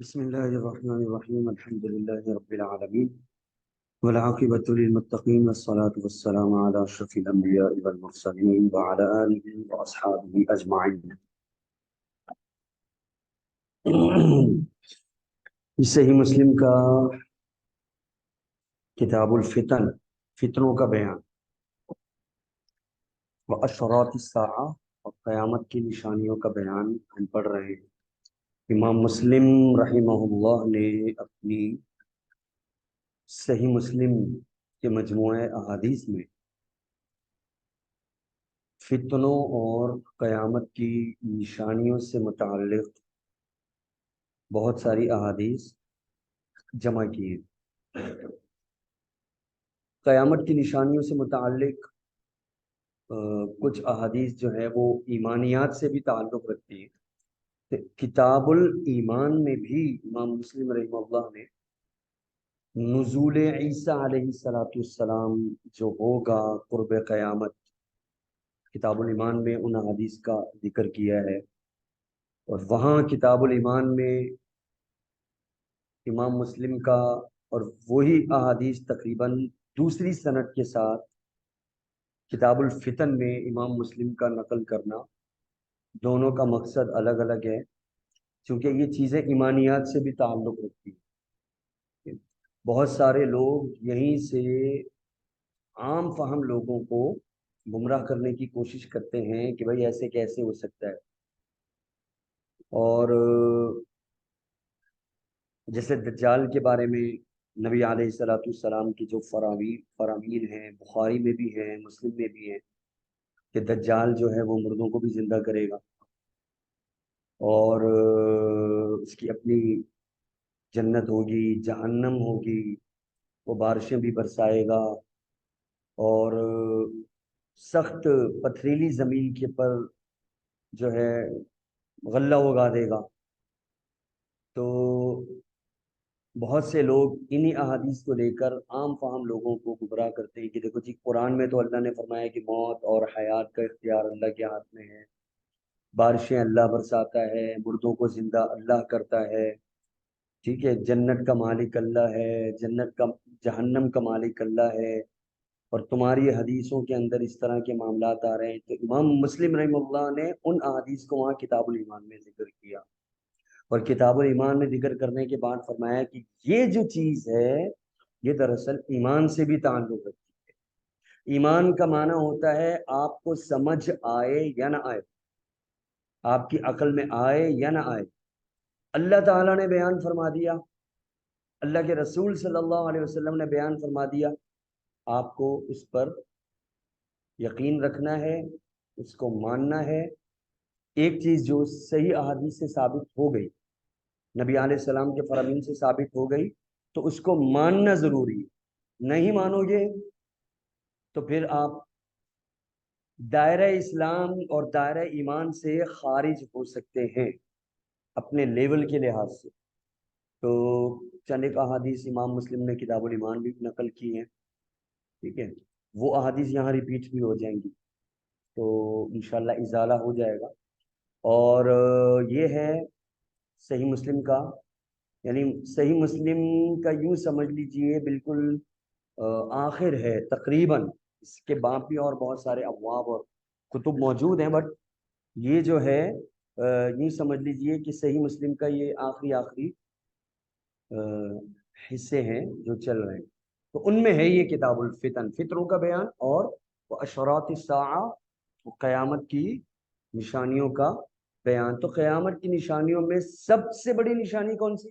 بسم الله الرحمن الرحيم الحمد لله رب العالمين والعاقبة للمتقين والصلاة والسلام على أشرف الأنبياء والمرسلين وعلى آله وأصحابه أجمعين. صحیح مسلم کا کتاب الفتن، فتنوں کا بیان، واشراط الساعہ، اور قیامت کی نشانیوں کا بیان ہم پڑھ رہے ہیں۔ امام مسلم رحمہ اللہ نے اپنی صحیح مسلم کے مجموعہ احادیث میں فتنوں اور قیامت کی نشانیوں سے متعلق بہت ساری احادیث جمع کی ہیں۔ قیامت کی نشانیوں سے متعلق کچھ احادیث جو ہے وہ ایمانیات سے بھی تعلق رکھتی ہیں۔ کتاب الایمان میں بھی امام مسلم رحمہ اللہ نے نزول عیسیٰ علیہ السلام جو ہوگا قرب قیامت، کتاب الایمان میں ان احادیث کا ذکر کیا ہے، اور وہاں کتاب الایمان میں امام مسلم کا اور وہی احادیث تقریباً دوسری سند کے ساتھ کتاب الفتن میں امام مسلم کا نقل کرنا، دونوں کا مقصد الگ الگ ہے، چونکہ یہ چیزیں ایمانیات سے بھی تعلق رکھتی ہیں۔ بہت سارے لوگ یہیں سے عام فہم لوگوں کو گمراہ کرنے کی کوشش کرتے ہیں کہ بھائی ایسے کیسے ہو سکتا ہے، اور جیسے دجال کے بارے میں نبی علیہ السلام کی جو فرامین ہیں، بخاری میں بھی ہیں، مسلم میں بھی ہیں، کہ دجال جو ہے وہ مردوں کو بھی زندہ کرے گا، اور اس کی اپنی جنت ہوگی، جہنم ہوگی، وہ بارشیں بھی برسائے گا، اور سخت پتھریلی زمین کے پر جو ہے غلہ اگا دے گا۔ تو بہت سے لوگ انہی احادیث کو لے کر عام فہم لوگوں کو گمراہ کرتے ہیں کہ دیکھو جی، قرآن میں تو اللہ نے فرمایا کہ موت اور حیات کا اختیار اللہ کے ہاتھ میں ہے، بارشیں اللہ برساتا ہے، مردوں کو زندہ اللہ کرتا ہے، ٹھیک ہے، جنت کا مالک اللہ ہے، جہنم کا مالک اللہ ہے، اور تمہاری حدیثوں کے اندر اس طرح کے معاملات آ رہے ہیں۔ تو امام مسلم رحمہ اللہ نے ان احادیث کو وہاں کتاب الایمان میں ذکر کیا، اور کتاب الایمان میں ذکر کرنے کے بعد فرمایا کہ یہ جو چیز ہے یہ دراصل ایمان سے بھی تعلق رکھتی ہے۔ ایمان کا معنی ہوتا ہے آپ کو سمجھ آئے یا نہ آئے، آپ کی عقل میں آئے یا نہ آئے، اللہ تعالیٰ نے بیان فرما دیا، اللہ کے رسول صلی اللہ علیہ وسلم نے بیان فرما دیا، آپ کو اس پر یقین رکھنا ہے، اس کو ماننا ہے۔ ایک چیز جو صحیح احادیث سے ثابت ہو گئی، نبی علیہ السلام کے فرامین سے ثابت ہو گئی، تو اس کو ماننا ضروری ہے۔ نہیں مانو گے تو پھر آپ دائرہ اسلام اور دائرہ ایمان سے خارج ہو سکتے ہیں اپنے لیول کے لحاظ سے۔ تو چند ایک احادیث امام مسلم نے کتاب الایمان بھی نقل کی ہیں، ٹھیک ہے، وہ احادیث یہاں ریپیٹ بھی ہو جائیں گی، تو انشاءاللہ ازالہ ہو جائے گا۔ اور یہ ہے صحیح مسلم کا، یعنی صحیح مسلم کا یوں سمجھ لیجئے بالکل آخر ہے تقریباً، اس کے بعد بھی اور بہت سارے ابواب اور کتب موجود ہیں، بٹ یہ جو ہے یوں سمجھ لیجئے کہ صحیح مسلم کا یہ آخری حصے ہیں جو چل رہے ہیں۔ تو ان میں ہے یہ کتاب الفتن، فطروں کا بیان، اور اشراط الساعہ، قیامت کی نشانیوں کا بیان۔ تو قیامت کی نشانیوں میں سب سے بڑی نشانی کون سی؟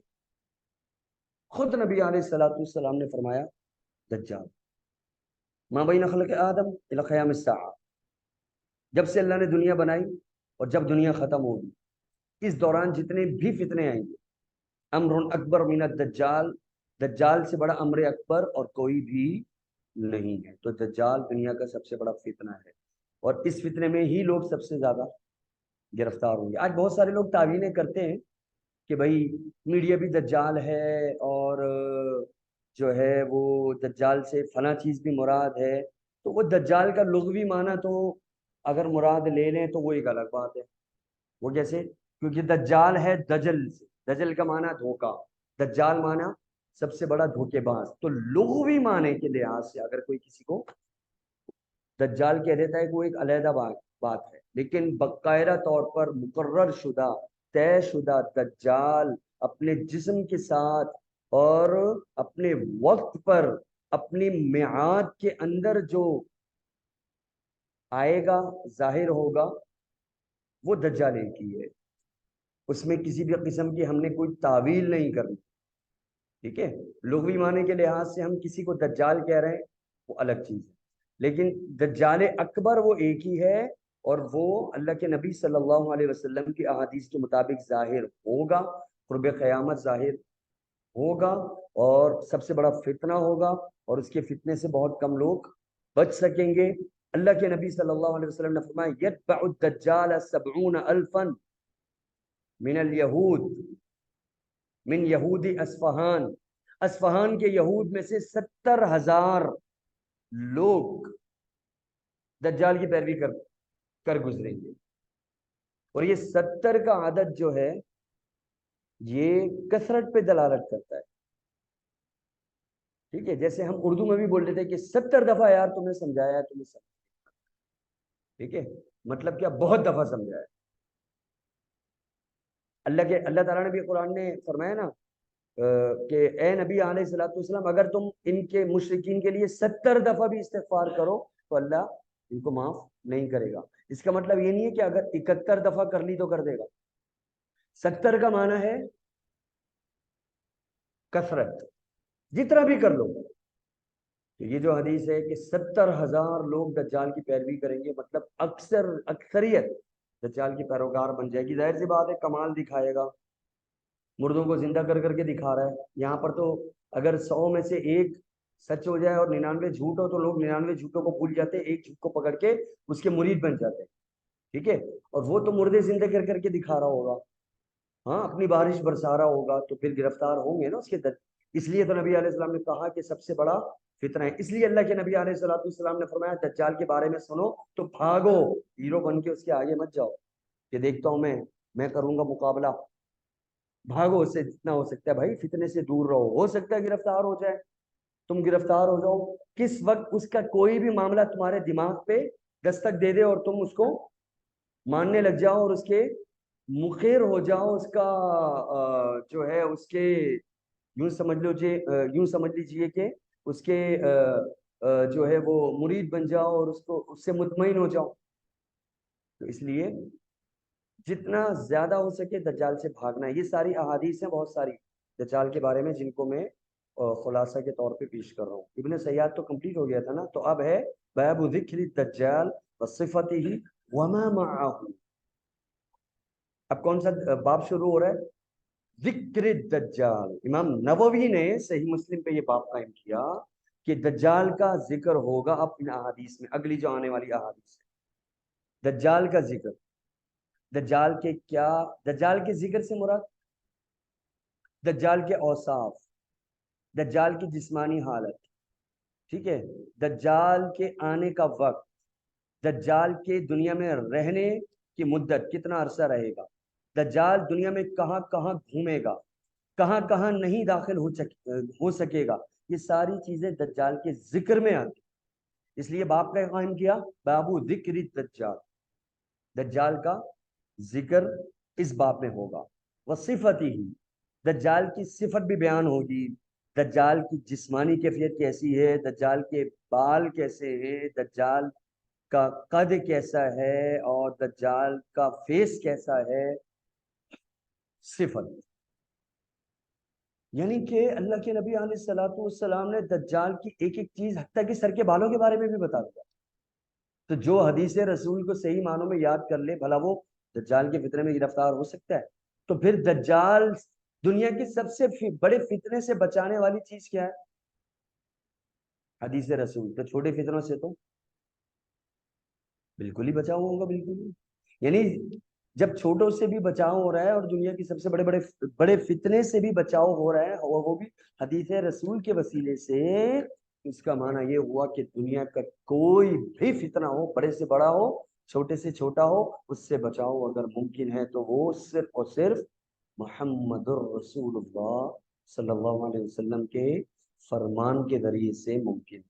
خود نبی علیہ السلام نے فرمایا دجال، ما بین خلق آدم الی قیام الساعہ، جب سے اللہ نے دنیا بنائی اور جب دنیا ختم ہوگی، اس دوران جتنے بھی فتنے آئیں گے، امر اکبر من الدجال، دجال سے بڑا امر اکبر اور کوئی بھی نہیں ہے۔ تو دجال دنیا کا سب سے بڑا فتنہ ہے، اور اس فتنے میں ہی لوگ سب سے زیادہ گرفتار ہوں گے۔ آج بہت سارے لوگ تعویلیں کرتے ہیں کہ بھائی میڈیا بھی دجال ہے، اور جو ہے وہ دجال سے فلاں چیز بھی مراد ہے، تو وہ دجال کا لغوی معنی تو اگر مراد لے لیں تو وہ ایک الگ بات ہے۔ وہ کیسے؟ کیونکہ دجال ہے دجل سے، دجل کا معنی دھوکا، دجال معنی سب سے بڑا دھوکے باز. تو لغوی معنی کے لحاظ سے اگر کوئی کسی کو دجال کہہ دیتا ہے کہ وہ ایک علیحدہ بات ہے، لیکن باقاعدہ طور پر مقرر شدہ طے شدہ دجال اپنے جسم کے ساتھ اور اپنے وقت پر اپنی میعاد کے اندر جو آئے گا ظاہر ہوگا وہ دجال ایک ہی ہے. اس میں کسی بھی قسم کی ہم نے کوئی تعویل نہیں کرنی. ٹھیک ہے، لغوی معنی کے لحاظ سے ہم کسی کو دجال کہہ رہے ہیں وہ الگ چیز ہے، لیکن دجال اکبر وہ ایک ہی ہے، اور وہ اللہ کے نبی صلی اللہ علیہ وسلم کی احادیث کے مطابق ظاہر ہوگا، قرب قیامت ظاہر ہوگا، اور سب سے بڑا فتنہ ہوگا، اور اس کے فتنے سے بہت کم لوگ بچ سکیں گے. اللہ کے نبی صلی اللہ علیہ وسلم نے فرمایا یتبع الدجال 70,000 من الیہود من یہودی اصفہان، اصفہان کے یہود میں سے 70,000 لوگ دجال کی پیروی کر گزریں گے. اور یہ 70 کا عدد جو ہے یہ کثرت پہ دلالت کرتا ہے. ٹھیک ہے، جیسے ہم اردو میں بھی بول رہے تھے کہ 70 دفعہ یار تمہیں سمجھایا ہے، تمہیں سمجھایا. ٹھیک ہے، مطلب کیا، بہت دفعہ سمجھایا. اللہ تعالیٰ نے بھی قرآن میں فرمایا نا کہ اے نبی علیہ الصلوۃ والسلام اگر تم ان کے مشرکین کے لیے 70 دفعہ بھی استغفار کرو تو اللہ ان کو معاف نہیں کرے گا. اس کا مطلب یہ نہیں ہے کہ اگر 71 دفعہ کر لی تو کر دے گا. 70 کا معنی ہے کثرت، جتنا بھی کر لو. یہ جو حدیث ہے کہ 70,000 لوگ دجال کی پیروی کریں گے، مطلب اکثریت دجال کی پیروکار بن جائے گی. ظاہر سی بات ہے کمال دکھائے گا، مردوں کو زندہ کر کر کے دکھا رہا ہے. یہاں پر تو اگر 100 میں سے ایک سچ ہو جائے اور 99 جھوٹ ہو تو لوگ 99 جھوٹوں کو بھول جاتے ہیں، ایک جھوٹ کو پکڑ کے اس کے مرید بن جاتے ہیں. ٹھیک ہے، اور وہ تو مردے زندہ کر کر کے دکھا رہا ہوگا، ہاں اپنی بارش برسا رہا ہوگا، تو پھر گرفتار ہوں گے نا اس کے در. اس لیے تو نبی علیہ السلام نے کہا کہ سب سے بڑا فتنہ ہے. اس لیے اللہ کے نبی علیہ السلام نے فرمایا دجال کے بارے میں سنو تو بھاگو، ہیرو بن کے اس کے آگے مت جاؤ کہ دیکھتا ہوں میں کروں گا مقابلہ. بھاگو اس سے جتنا ہو سکتا ہے بھائی، فتنے سے دور رہو. ہو سکتا ہے گرفتار ہو جائے، تم گرفتار ہو جاؤ، کس وقت اس کا کوئی بھی معاملہ تمہارے دماغ پہ دستک دے دے اور تم اس کو ماننے لگ جاؤ اور اس کے مخیر ہو جاؤ، اس کا جو ہے اس کے یوں سمجھ لیجیے کہ اس کے جو ہے وہ مرید بن جاؤ اور اس سے مطمئن ہو جاؤ. تو اس لیے جتنا زیادہ ہو سکے دجال سے بھاگنا ہے. یہ ساری احادیث ہیں بہت ساری دجال کے بارے میں جن کو میں خلاصہ کے طور پہ پیش کر رہا ہوں. ابن سیاد تو کمپلیٹ ہو گیا تھا نا، تو اب ہے باب ذکر الدجال وصفته وما معه. اب کون سا باب شروع ہو رہا ہے؟ ذکر الدجال. امام نووی نے صحیح مسلم پہ یہ باب قائم کیا کہ دجال کا ذکر ہوگا اب ان احادیث میں، اگلی جو آنے والی احادیث ہے دجال کا ذکر. دجال کے کیا، دجال کے ذکر سے مراد دجال کے اوصاف، دجال کی جسمانی حالت، ٹھیک ہے، دجال کے آنے کا وقت، دجال کے دنیا میں رہنے کی مدت کتنا عرصہ رہے گا، دجال دنیا میں کہاں کہاں گھومے گا، کہاں کہاں نہیں داخل ہو سکے گا. یہ ساری چیزیں دجال کے ذکر میں آتی. اس لیے باپ کا قائم کیا بابو ذکر الدجال. دجال کا ذکر اس باب میں ہوگا. وصفتی ہی، دجال کی صفت بھی بیان ہوگی. دجال کی جسمانی کیفیت کیسی ہے، دجال کے بال کیسے ہیں، دجال کا قد کیسا ہے، اور دجال کا فیس کیسا ہے. صفت یعنی کہ اللہ کے نبی علیہ الصلوۃ والسلام نے دجال کی ایک ایک چیز حتیٰ کہ سر کے بالوں کے بارے میں بھی بتا دیا. تو جو حدیث رسول کو صحیح معنوں میں یاد کر لے بھلا وہ دجال کے فتنے میں گرفتار ہو سکتا ہے. تو پھر دجال دنیا کی سب سے بڑے فتنے سے بچانے والی چیز کیا ہے؟ حدیث رسول. تو چھوٹے فتنوں سے تو بالکل ہی بچاؤ ہوگا، بالکل ہی. یعنی جب چھوٹوں سے بھی بچاؤ ہو رہا ہے اور دنیا کی سب سے بڑے فتنے سے بھی بچاؤ ہو رہا ہے اور وہ بھی حدیث رسول کے وسیلے سے، اس کا معنی یہ ہوا کہ دنیا کا کوئی بھی فتنہ ہو، بڑے سے بڑا ہو، چھوٹے سے چھوٹا ہو، اس سے بچاؤ اگر ممکن ہے تو وہ صرف اور صرف محمد الرسول اللہ صلی اللہ علیہ وسلم کے فرمان کے ذریعے سے ممکن۔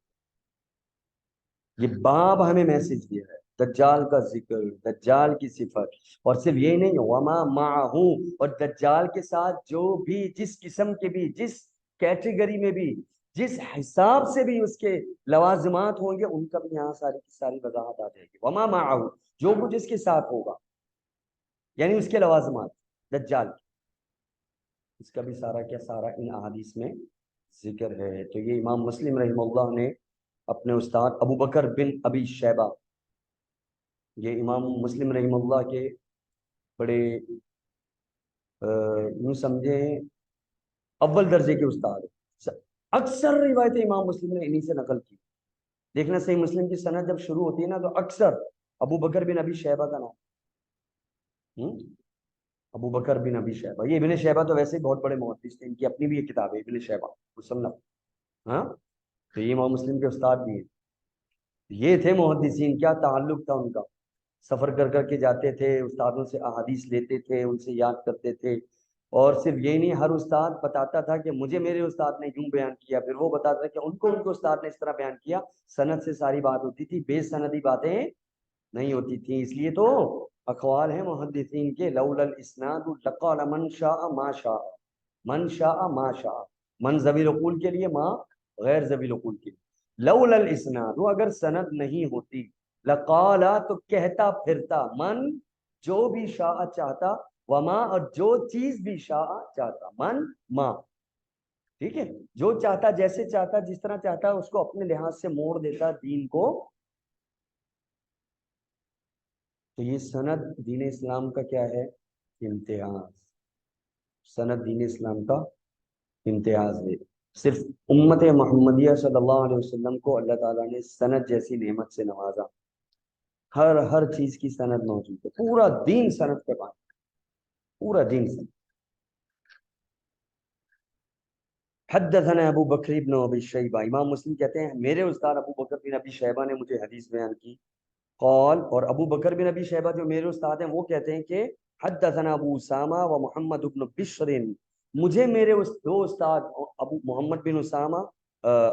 یہ باب ہمیں میسج دیا ہے دجال کا ذکر، دجال کی صفت، اور صرف یہی نہیں، وما معہو، اور دجال کے ساتھ جو بھی جس قسم کے بھی جس کیٹیگری میں بھی جس حساب سے بھی اس کے لوازمات ہوں گے ان کا بھی یہاں ساری کی ساری وضاحت آ جائے گی۔ وما معہو، جو کچھ اس کے ساتھ ہوگا یعنی اس کے لوازمات دجال کی، اس کا بھی سارا کیا سارا ان احادیث میں ذکر ہے۔ تو یہ امام مسلم رحمہ اللہ نے اپنے استاد ابو بکر بن ابی شیبہ، یہ امام مسلم رحمہ اللہ کے بڑے یوں سمجھیں اول درجے کے استاد ہیں۔ اکثر روایتیں امام مسلم نے انہی سے نقل کی۔ دیکھنا صحیح مسلم کی سند جب شروع ہوتی ہے نا تو اکثر ابو بکر بن ابی شیبہ کا نام، ابو بکر بن ابی شیبہ۔ یہ ابن شیبہ تو ویسے ہی بہت بڑے محدث تھے، ان کی اپنی بھی ایک کتاب ہے ابن شیبہ مصنف، ہاں، تو یہ امام مسلم کے استاد بھی ہیں۔ یہ تھے محدثین، کیا تعلق تھا ان کا، سفر کر کر کے جاتے تھے، استادوں سے احادیث لیتے تھے، ان سے یاد کرتے تھے، اور صرف یہ نہیں، ہر استاد بتاتا تھا کہ مجھے میرے استاد نے یوں بیان کیا، پھر وہ بتاتا تھا کہ ان کو استاد نے اس طرح بیان کیا۔ سند سے ساری بات ہوتی تھی، بے سندی باتیں نہیں ہوتی تھیں، اس لیے تو اقوال ہیں محدثین کے، لولا الاسناد لقال من شاء ما شاء، من شاء ما شاء، من ذوی العقول کے لیے، ما غیر ذوی العقول کے لیے۔ لولا الاسناد، وہ اگر سند نہیں ہوتی، لقالا تو کہتا پھرتا، من جو بھی شاء چاہتا، وما اور جو چیز بھی شاء چاہتا، من ما، ٹھیک ہے، جو چاہتا جیسے چاہتا جس طرح چاہتا اس کو اپنے لحاظ سے موڑ دیتا دین کو۔ تو یہ سند دین اسلام کا کیا ہے، امتیاز، سند دین اسلام کا امتیاز ہے۔ صرف امت محمدیہ صلی اللہ علیہ وسلم کو اللہ تعالیٰ نے سند جیسی نعمت سے نوازا، ہر چیز کی سند موجود ہے، پورا دین سند پہ بات، پورا دین سند۔ حدثنا ابو بکر بن ابی شیبہ، امام مسلم کہتے ہیں میرے استاد ابو بکر بن ابی شیبہ نے مجھے حدیث بیان کی، قال، اور ابو بکر بن ابی شیبہ جو میرے استاد ہیں وہ کہتے ہیں کہ حدثنا ابو اسامہ و محمد بن بشر، مجھے میرے دو استاد ابو محمد بن اسامہ،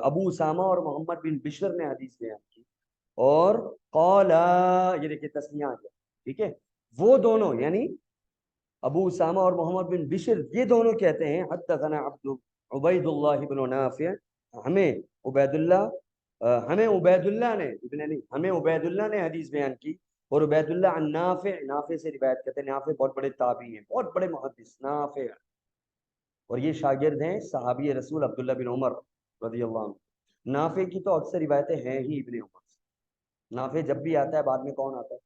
ابو اسامہ اور محمد بن بشر نے حدیث بیان کی، اور قال، یہ دیکھیں تسمیہ آ گیا، ٹھیک ہے، وہ دونوں یعنی ابو اسامہ اور محمد بن بشر یہ دونوں کہتے ہیں حدثنا عبید اللہ بن نافع، ہمیں عبید اللہ، ہمیں عبید اللہ نے ابن نہیں، ہمیں عبید اللہ نے حدیث بیان کی، اور عبید اللہ عن نافع، نافع سے روایت کرتے ہیں، نافع بہت بڑے تابعی ہیں، بہت بڑے محدث نافع، اور یہ شاگرد ہیں صحابی رسول عبداللہ بن عمر رضی اللہ عنہ۔ نافع کی تو اکثر روایتیں ہیں ہی ابن عمر سے، نافع جب بھی آتا ہے بعد میں کون آتا ہے،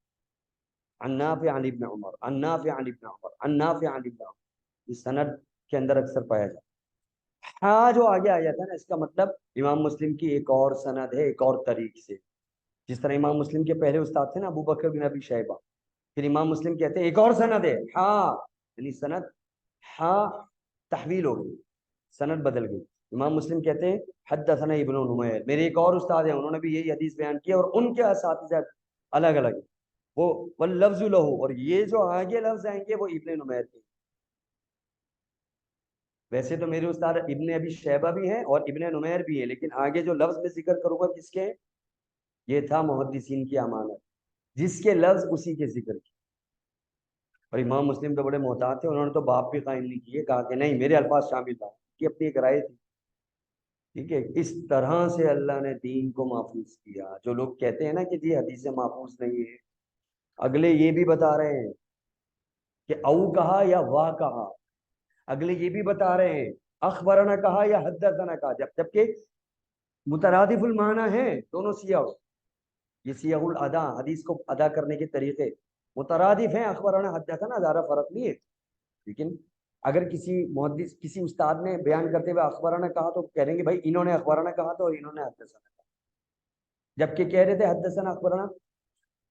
عن نافع عن ابن عمر، عن نافع عن ابن عمر، عن نافع عن ابن عمر، اس سند کے اندر اکثر پایا جاتا ہے۔ ہاں جو آگے آ جاتا ہے نا اس کا مطلب امام مسلم کی ایک اور سند ہے، ایک اور طریق سے، جس طرح امام مسلم کے پہلے استاد تھے نا ابو بکر بن ابی شیبہ، پھر امام مسلم کہتے ہیں ایک اور سند ہے، ہاں یعنی سند، ہاں تحویل ہو گئی، سند بدل گئی، امام مسلم کہتے ہیں حدثنا ابن نمیر، میرے ایک اور استاد ہیں انہوں نے بھی یہی حدیث بیان کی، اور ان کے اساتذہ الگ الگ، وہ واللفظ لہو، اور یہ جو آگے لفظ آئیں گے وہ ابن نمیر کے، ویسے تو میرے استاد ابن ابی شیبہ بھی ہیں اور ابن نمیر بھی ہیں، لیکن آگے جو لفظ میں ذکر کروں گا کس کے، یہ تھا محدثین کی امانت، جس کے لفظ اسی کے ذکر کی، اور امام مسلم تو بڑے محتاط تھے، انہوں نے تو باپ بھی قائم نہیں کیے، کہا کہ نہیں میرے الفاظ شامل تھا، کہ اپنی ایک رائے تھی، ٹھیک ہے، اس طرح سے اللہ نے دین کو محفوظ کیا۔ جو لوگ کہتے ہیں نا کہ جی حدیث محفوظ نہیں ہے، اگلے یہ بھی بتا رہے ہیں کہ او کہا یا واہ کہا، اگلے یہ بھی بتا رہے ہیں اخبرنا کہا یا حدثنا کہا، جبکہ مترادف المعنی ہیں دونوں سیاح، یہ سیاح الادا، حدیث کو ادا کرنے کے طریقے مترادف ہیں، اخبرنا حدثنا زیادہ فرق نہیں ہے، لیکن اگر کسی محدث کسی استاد نے بیان کرتے ہوئے اخبرنا کہا تو کہہ دیں گے بھائی انہوں نے اخبرنا کہا تھا اور انہوں نے حدثنا کہا، جبکہ کہہ رہے تھے حدثنا اخبرنا،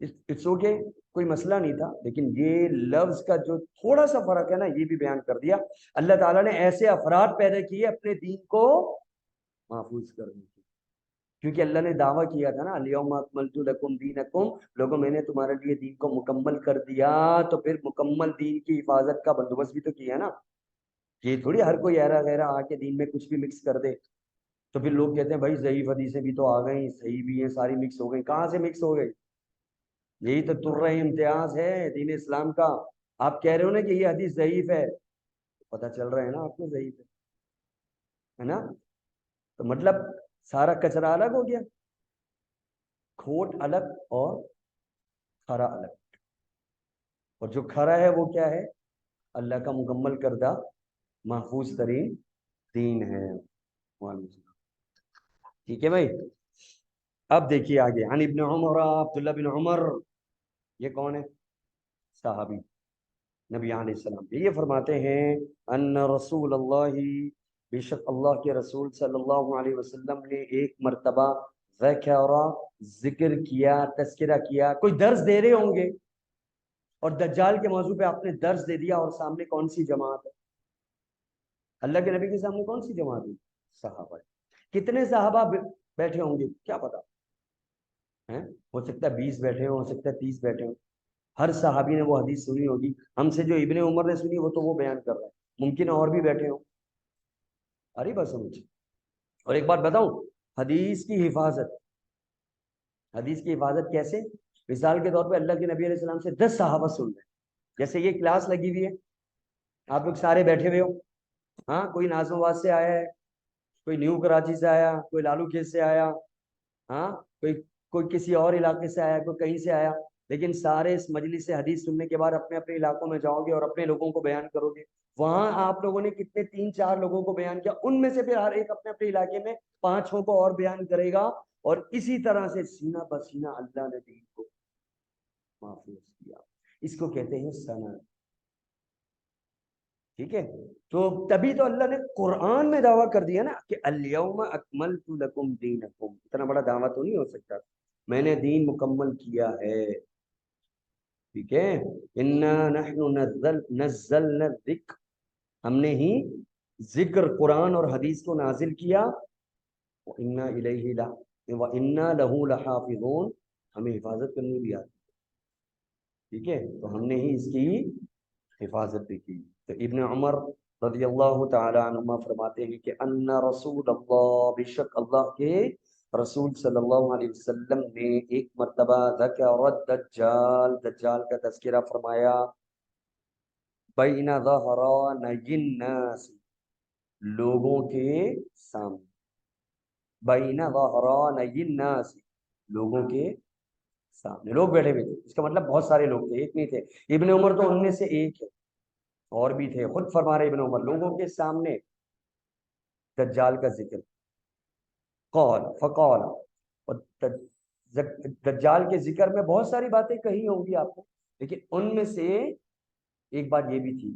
اٹس اوکے، کوئی مسئلہ نہیں تھا، لیکن یہ لفظ کا جو تھوڑا سا فرق ہے نا یہ بھی بیان کر دیا۔ اللہ تعالیٰ نے ایسے افراد پیدا کیے اپنے دین کو محفوظ کرنے کے، کیونکہ اللہ نے دعویٰ کیا تھا نا، الیوم اکملت لکم دینکم، لوگوں میں نے تمہارے لیے دین کو مکمل کر دیا، تو پھر مکمل دین کی حفاظت کا بندوبست بھی تو کیا نا. یہ تھوڑی ہر کوئی ایرا غیرہ آ کے دین میں کچھ بھی مکس کر دے. تو پھر لوگ کہتے ہیں بھائی ضعیف حدیثیں بھی تو آ گئی، صحیح بھی ہیں، ساری مکس ہو گئی. کہاں سے مکس ہو گئی؟ یہی تو تر امتیاز ہے دین اسلام کا. آپ کہہ رہے ہو نا کہ یہ حدیث ضعیف ہے، پتہ چل رہا ہے نا آپ کو ضعیف ہے نا. تو مطلب سارا کچرا الگ ہو گیا، کھوٹ الگ اور کھرا الگ. اور جو کھرا ہے وہ کیا ہے؟ اللہ کا مکمل کردہ محفوظ ترین دین ہے. ٹھیک ہے بھائی. اب دیکھیے آگے، عن ابن عمر، عبداللہ بن عمر، یہ کون ہے؟ صحابی نبی علیہ السلام. یہ فرماتے ہیں ان رسول اللہ، بے شک اللہ کے رسول صلی اللہ علیہ وسلم نے ایک مرتبہ ذکر کیا، تذکرہ کیا. کوئی درس دے رہے ہوں گے اور دجال کے موضوع پہ آپ نے درس دے دیا، اور سامنے کون سی جماعت ہے؟ اللہ کے نبی کے سامنے کون سی جماعت ہے؟ صحابہ. کتنے صحابہ بیٹھے ہوں گے کیا پتا ہے؟ ہو سکتا ہے 20 بیٹھے ہوں، ہو سکتا ہے 30 بیٹھے ہوں. ہر صحابی نے وہ حدیث سنی ہوگی. ہم سے جو ابن عمر نے سنی وہ تو وہ بیان کر رہا ہے، ممکن ہے اور بھی بیٹھے ہوں. ارے بس سمجھ. اور ایک بات بتاؤں، حدیث کی حفاظت، حدیث کی حفاظت کیسے؟ مثال کے طور پہ اللہ کے نبی علیہ السلام سے 10 صحابہ سن رہے ہیں. جیسے یہ کلاس لگی ہوئی ہے، آپ لوگ سارے بیٹھے ہوئے ہو. ہاں، کوئی نازم آباد سے آیا ہے، کوئی نیو کراچی سے آیا، کوئی لالو کھیت سے آیا، ہاں کوئی کوئی کسی اور علاقے سے آیا، کوئی کہیں سے آیا. لیکن سارے اس مجلس سے حدیث سننے کے بعد اپنے اپنے علاقوں میں جاؤ گے اور اپنے لوگوں کو بیان کرو گے. وہاں آپ لوگوں نے کتنے 3-4 لوگوں کو بیان کیا، ان میں سے پھر ہر ایک اپنے اپنے علاقے میں 5 کو اور بیان کرے گا. اور اسی طرح سے سینہ بسینہ اللہ نے دین کو محفوظ کیا. اس کو کہتے ہیں سند. ٹھیک ہے. تو تبھی تو اللہ نے قرآن میں دعویٰ کر دیا نا کہ الیوم اکملت لکم دینکم. اتنا بڑا دعویٰ تو نہیں ہو سکتا، میں نے دین مکمل کیا ہے. ٹھیک ہے. انا نحن نزلنا الذکر، ہم نے ہی ذکر قرآن اور حدیث کو نازل کیا. وَإِنَّا إِلَيْهِ وَإِنَّا لَهُ لَحَافِظُونَ، ہمیں حفاظت کرنی بھی آتی. ٹھیک ہے. تو ہم نے ہی اس کی حفاظت بھی کی. تو ابن عمر رضی اللہ تعالی عنہما فرماتے ہیں کہ ان رسول اللہ، بے شک اللہ کے رسول صلی اللہ علیہ وسلم نے ایک مرتبہ ذکر الدجال، دجال کا تذکرہ فرمایا. بین ظہرانی الناس، لوگوں کے سامنے. بین ظہرانی الناس، لوگوں کے سامنے. لوگ بیٹھے ہوئے تھے، اس کا مطلب بہت سارے لوگ تھے، ایک نہیں تھے. ابن عمر تو ان میں سے ایک ہے، اور بھی تھے. خود فرما رہے ابن عمر، لوگوں کے سامنے دجال کا ذکر. قال فقال، اور دجال کے ذکر میں بہت ساری باتیں کہی ہوں گی آپ کو، لیکن ان میں سے ایک بات یہ بھی تھی،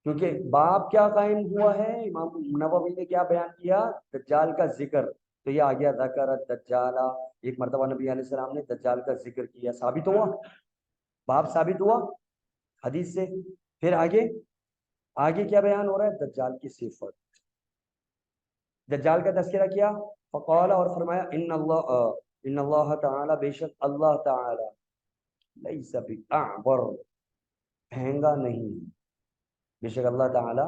کیونکہ باب کیا قائم ہوا ہے، امام نووی نے کیا بیان کیا؟ دجال کا ذکر. تو یہ آ گیا ذکر الدجال. ایک مرتبہ نبی علیہ السلام نے دجال کا ذکر کیا، ثابت ہوا، باب ثابت ہوا حدیث سے. پھر آگے کیا بیان ہو رہا ہے؟ دجال کی صفت. دجال کا تذکرہ کیا، فقال، اور فرمایا ان اللہ تعالی، بے شک اللہ تعالی، لیس باعور، پھینگا نہیں. بے شک اللہ تعالی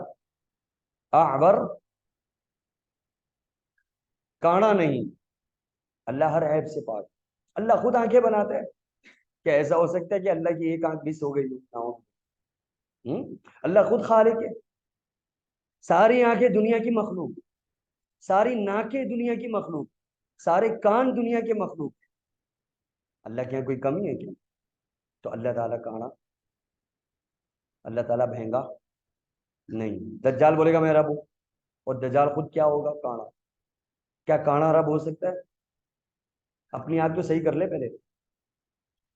اعور، کانا نہیں. اللہ ہر عیب سے پاک. اللہ خود آنکھیں بناتا ہے. کیا ایسا ہو سکتا ہے کہ اللہ کی ایک آنکھ مس ہو گئی ہو؟ اللہ خود خالق ہے. ساری آنکھیں دنیا کی مخلوق، ساری ناکیں دنیا کی مخلوق، سارے کان دنیا کے مخلوق. اللہ کے یہاں کوئی کمی ہے کیا؟ تو اللہ تعالیٰ کانا، اللہ تعالیٰ بھینگا نہیں. دجال بولے گا میں رب ہوں، اور دجال خود کیا ہوگا؟ کانا. کیا کانا رب ہو سکتا ہے؟ اپنی آنکھ تو صحیح کر لے پہلے.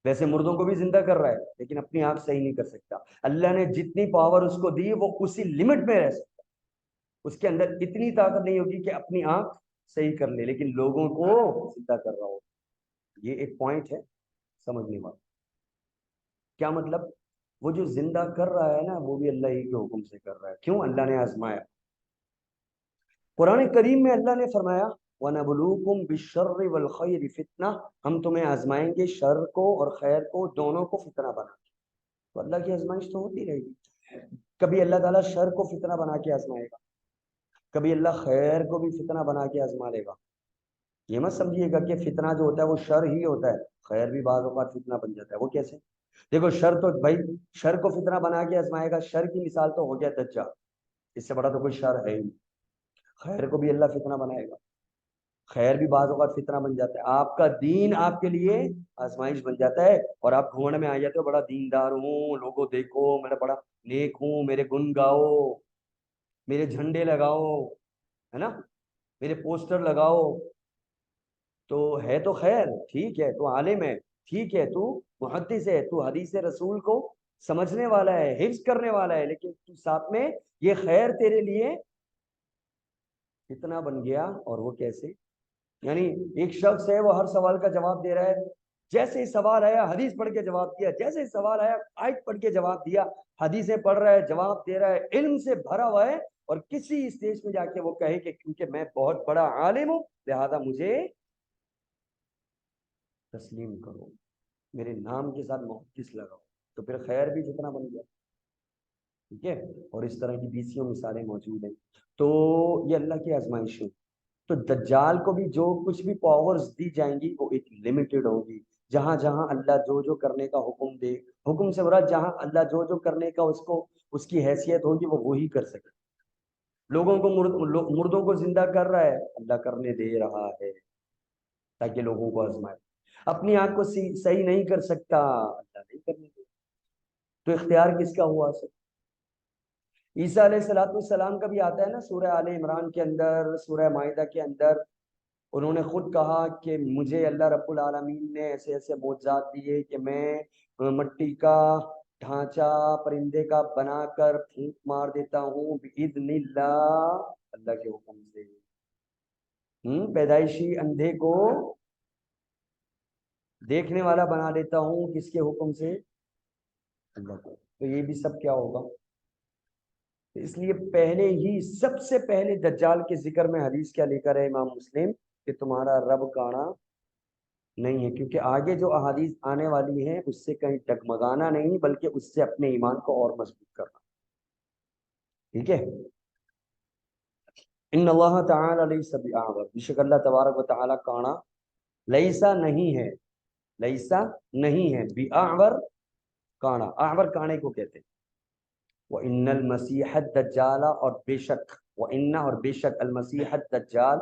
ویسے مردوں کو بھی زندہ کر رہا ہے، لیکن اپنی آنکھ صحیح نہیں کر سکتا. اللہ نے جتنی پاور اس کو دی وہ اسی لمٹ میں رہ سکتا. اس کے اندر اتنی طاقت نہیں ہوگی کہ اپنی آنکھ صحیح کر لے، لیکن لوگوں کو زندہ کر رہا ہو. یہ ایک پوائنٹ ہے سمجھنے والا. کیا مطلب؟ وہ جو زندہ کر رہا ہے نا، وہ بھی اللہ ہی کے حکم سے کر رہا ہے. کیوں؟ اللہ نے آزمایا. قرآن کریم میں اللہ نے فرمایا وَنَبْلُوكُمْ بِالشَّرِّ وَالْخَيْرِ فتنہ، ہم تمہیں آزمائیں گے شر کو اور خیر کو، دونوں کو فتنہ بنا کے۔ تو اللہ کی آزمائش تو ہوتی رہے گی، کبھی اللہ تعالیٰ شر کو فتنہ بنا کے آزمائے گا، کبھی اللہ خیر کو بھی فتنہ بنا کے آزما لے گا۔ یہ مت سمجھیے گا کہ فتنہ جو ہوتا ہے وہ شر ہی ہوتا ہے، خیر بھی بعض اوقات فتنہ بن جاتا ہے۔ وہ کیسے؟ دیکھو شر تو بھائی شر کو فتنہ بنا کے آزمائے گا، شر کی مثال تو ہو گیا دجال، اس سے بڑا تو کوئی شر ہے ہی نہیں۔ خیر کو بھی اللہ فتنہ بنائے گا، خیر بھی بعض اوقات فتنہ بن جاتا ہے۔ آپ کا دین آپ کے لیے آزمائش بن جاتا ہے، اور آپ گھوڑ میں آ جاتے ہو، بڑا دیندار ہوں، لوگوں دیکھو میں بڑا نیک ہوں، میرے گن گاؤ، میرے جھنڈے لگاؤ، ہے نا، میرے پوسٹر لگاؤ۔ تو ہے تو خیر، ٹھیک ہے، تو عالم ہے، ٹھیک ہے، تو محدث ہے، تو حدیث رسول کو سمجھنے والا ہے، حفظ کرنے والا ہے، لیکن تو ساتھ میں یہ خیر تیرے لیے فتنہ بن گیا۔ اور وہ کیسے؟ یعنی ایک شخص ہے، وہ ہر سوال کا جواب دے رہا ہے، جیسے ہی سوال آیا حدیث پڑھ کے جواب دیا، جیسے ہی سوال آیا آیت پڑھ کے جواب دیا، حدیثیں پڑھ رہا ہے، جواب دے رہا ہے، علم سے بھرا ہوا ہے، اور کسی اسٹیج میں جا کے وہ کہے کہ کیونکہ میں بہت بڑا عالم ہوں لہذا مجھے تسلیم کرو، میرے نام کے ساتھ محدث لگاؤ، تو پھر خیر بھی فتنہ بن گیا۔ ٹھیک ہے، اور اس طرح کی بیسیوں مثالیں موجود ہیں۔ تو یہ اللہ کی آزمائش ہے۔ تو دجال کو بھی جو کچھ بھی پاورز دی جائیں گی وہ ایک لمیٹڈ ہوگی، جہاں جہاں اللہ جو جو کرنے کا حکم دے، حکم سے مراد جہاں اللہ جو جو کرنے کا اس کی حیثیت ہوگی وہ وہی کر سکے۔ لوگوں کو مردوں کو زندہ کر رہا ہے، اللہ کرنے دے رہا ہے تاکہ لوگوں کو آزمائے۔ اپنی آنکھ کو صحیح نہیں کر سکتا، اللہ نہیں کرنے دے، تو اختیار کس کا ہوا؟ سر عیسیٰ علیہ السلام کا بھی آتا ہے نا سورہ آل عمران کے اندر، سورہ مائدہ کے اندر، انہوں نے خود کہا کہ مجھے اللہ رب العالمین نے ایسے ایسے معجزات دیے کہ میں مٹی کا ڈھانچہ پرندے کا بنا کر پھونک مار دیتا ہوں بإذن اللہ، اللہ کے حکم سے۔ پیدائشی اندھے کو دیکھنے والا بنا دیتا ہوں، کس کے حکم سے؟ اللہ کو۔ تو یہ بھی سب کیا ہوگا؟ اس لیے پہلے ہی سب سے پہلے دجال کے ذکر میں حدیث کیا لے کر ہے امام مسلم کہ تمہارا رب کانا نہیں ہے، کیونکہ آگے جو احادیث آنے والی ہیں اس سے کہیں ڈگمگانا نہیں بلکہ اس سے اپنے ایمان کو اور مضبوط کرنا۔ ٹھیک ہے، ان اللہ تعالی لیس بأعور، بے شک اللہ تبارک و تعالی کانا لیسا نہیں ہے، لیسا نہیں ہے، بأعور کانا، اعور کانے کو کہتے ہیں۔ وَإِنَّ الْمَسِيحَ الدَّجَّالَ، اور بے شک، وَإِنَّ اور بے شک، المسیح الدجال،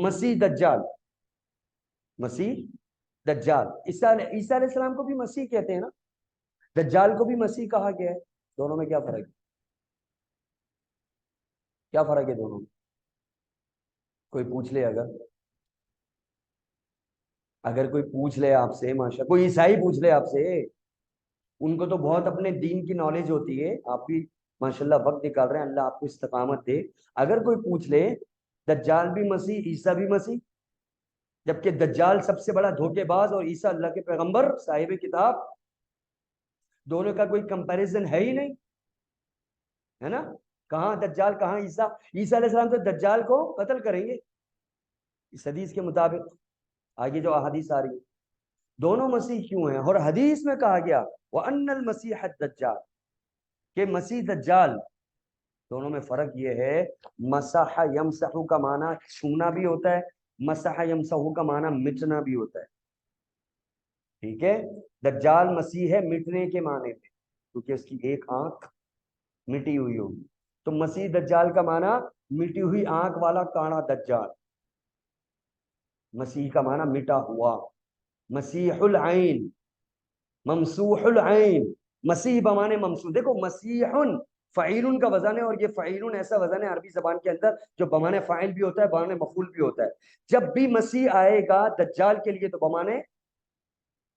مسیح دجال، مسیح دجال، عیسیٰ علیہ السلام کو بھی مسیح کہتے ہیں نا، دجال کو بھی مسیح کہا گیا ہے، دونوں میں کیا فرق ہے؟ کیا فرق ہے دونوں میں؟ کوئی پوچھ لے، اگر کوئی پوچھ لے آپ سے، ماشاء کوئی عیسائی پوچھ لے آپ سے، ان کو تو بہت اپنے دین کی نالج ہوتی ہے، آپ بھی ماشاءاللہ وقت نکال رہے ہیں، اللہ آپ کو استقامت دے۔ اگر کوئی پوچھ لے دجال بھی مسیح، عیسیٰ بھی مسیح، جبکہ دجال سب سے بڑا دھوکے باز اور عیسیٰ اللہ کے پیغمبر صاحب کتاب، دونوں کا کوئی کمپیریزن ہے ہی نہیں، ہے نا؟ کہاں دجال کہاں عیسیٰ؟ عیسیٰ علیہ السلام تو دجال کو قتل کریں گے اس حدیث کے مطابق، آگے جو احادیث آ رہی ہے۔ دونوں مسیح کیوں ہیں؟ اور حدیث میں کہا گیا وَأَنَّ الْمَسِيحَ الدَّجَّالَ، کہ مسیح دجال، دونوں میں فرق یہ ہے، مسح یمسح کا معنی چھونا بھی ہوتا ہے، مسح یمسح کا معنی مٹنا بھی ہوتا ہے۔ ٹھیک ہے، دجال مسیح ہے مٹنے کے معنی میں، کیونکہ اس کی ایک آنکھ مٹی ہوئی ہوگی، تو مسیح دجال کا معنی مٹی ہوئی آنکھ والا کانا دجال، مسیح کا معنی مٹا ہوا، مسیح العین، ممسوح العین، مسیح بمانے ممسوح۔ دیکھو مسیح فعیل کا وزن ہے، اور یہ فعیل ایسا وزن ہے عربی زبان کے اندر جو بمانے فاعل بھی ہوتا ہے، بمانے مفعول بھی ہوتا ہے۔ جب بھی مسیح آئے گا دجال کے لیے تو بمانے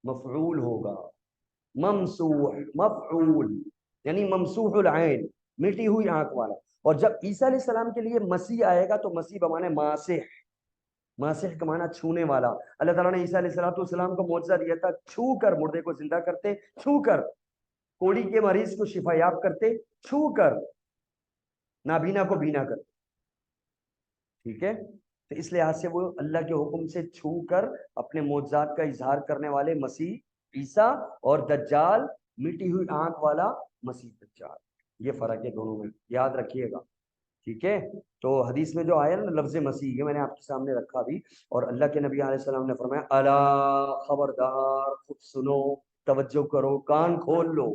مفعول ہوگا، ممسوح مفعول، یعنی ممسوح العین، مٹی ہوئی آنکھ والا۔ اور جب عیسیٰ علیہ السلام کے لیے مسیح آئے گا تو مسیح بمانے ماسح، ماسح کا معنی چھونے والا۔ اللہ تعالیٰ نے عیسیٰ علیہ السلام کو معجزہ دیا تھا، چھو کر مردے کو زندہ کرتے، چھو کر کوڑی کے مریض کو شفا یاب کرتے، چھو کر نابینا کو بینا کرتے۔ ٹھیک ہے، تو اس لحاظ سے وہ اللہ کے حکم سے چھو کر اپنے معجزات کا اظہار کرنے والے مسیح عیسیٰ، اور دجال مٹی ہوئی آنکھ والا مسیح دجال، یہ فرق ہے دونوں میں، یاد رکھیے گا، ٹھیک ہے؟ تو حدیث میں جو آیا نا لفظ مسیح، یہ میں نے آپ کے سامنے رکھا بھی، اور اللہ کے نبی علیہ السلام نے فرمایا الا، خبردار، خود سنو، توجہ کرو، کان کھول لو،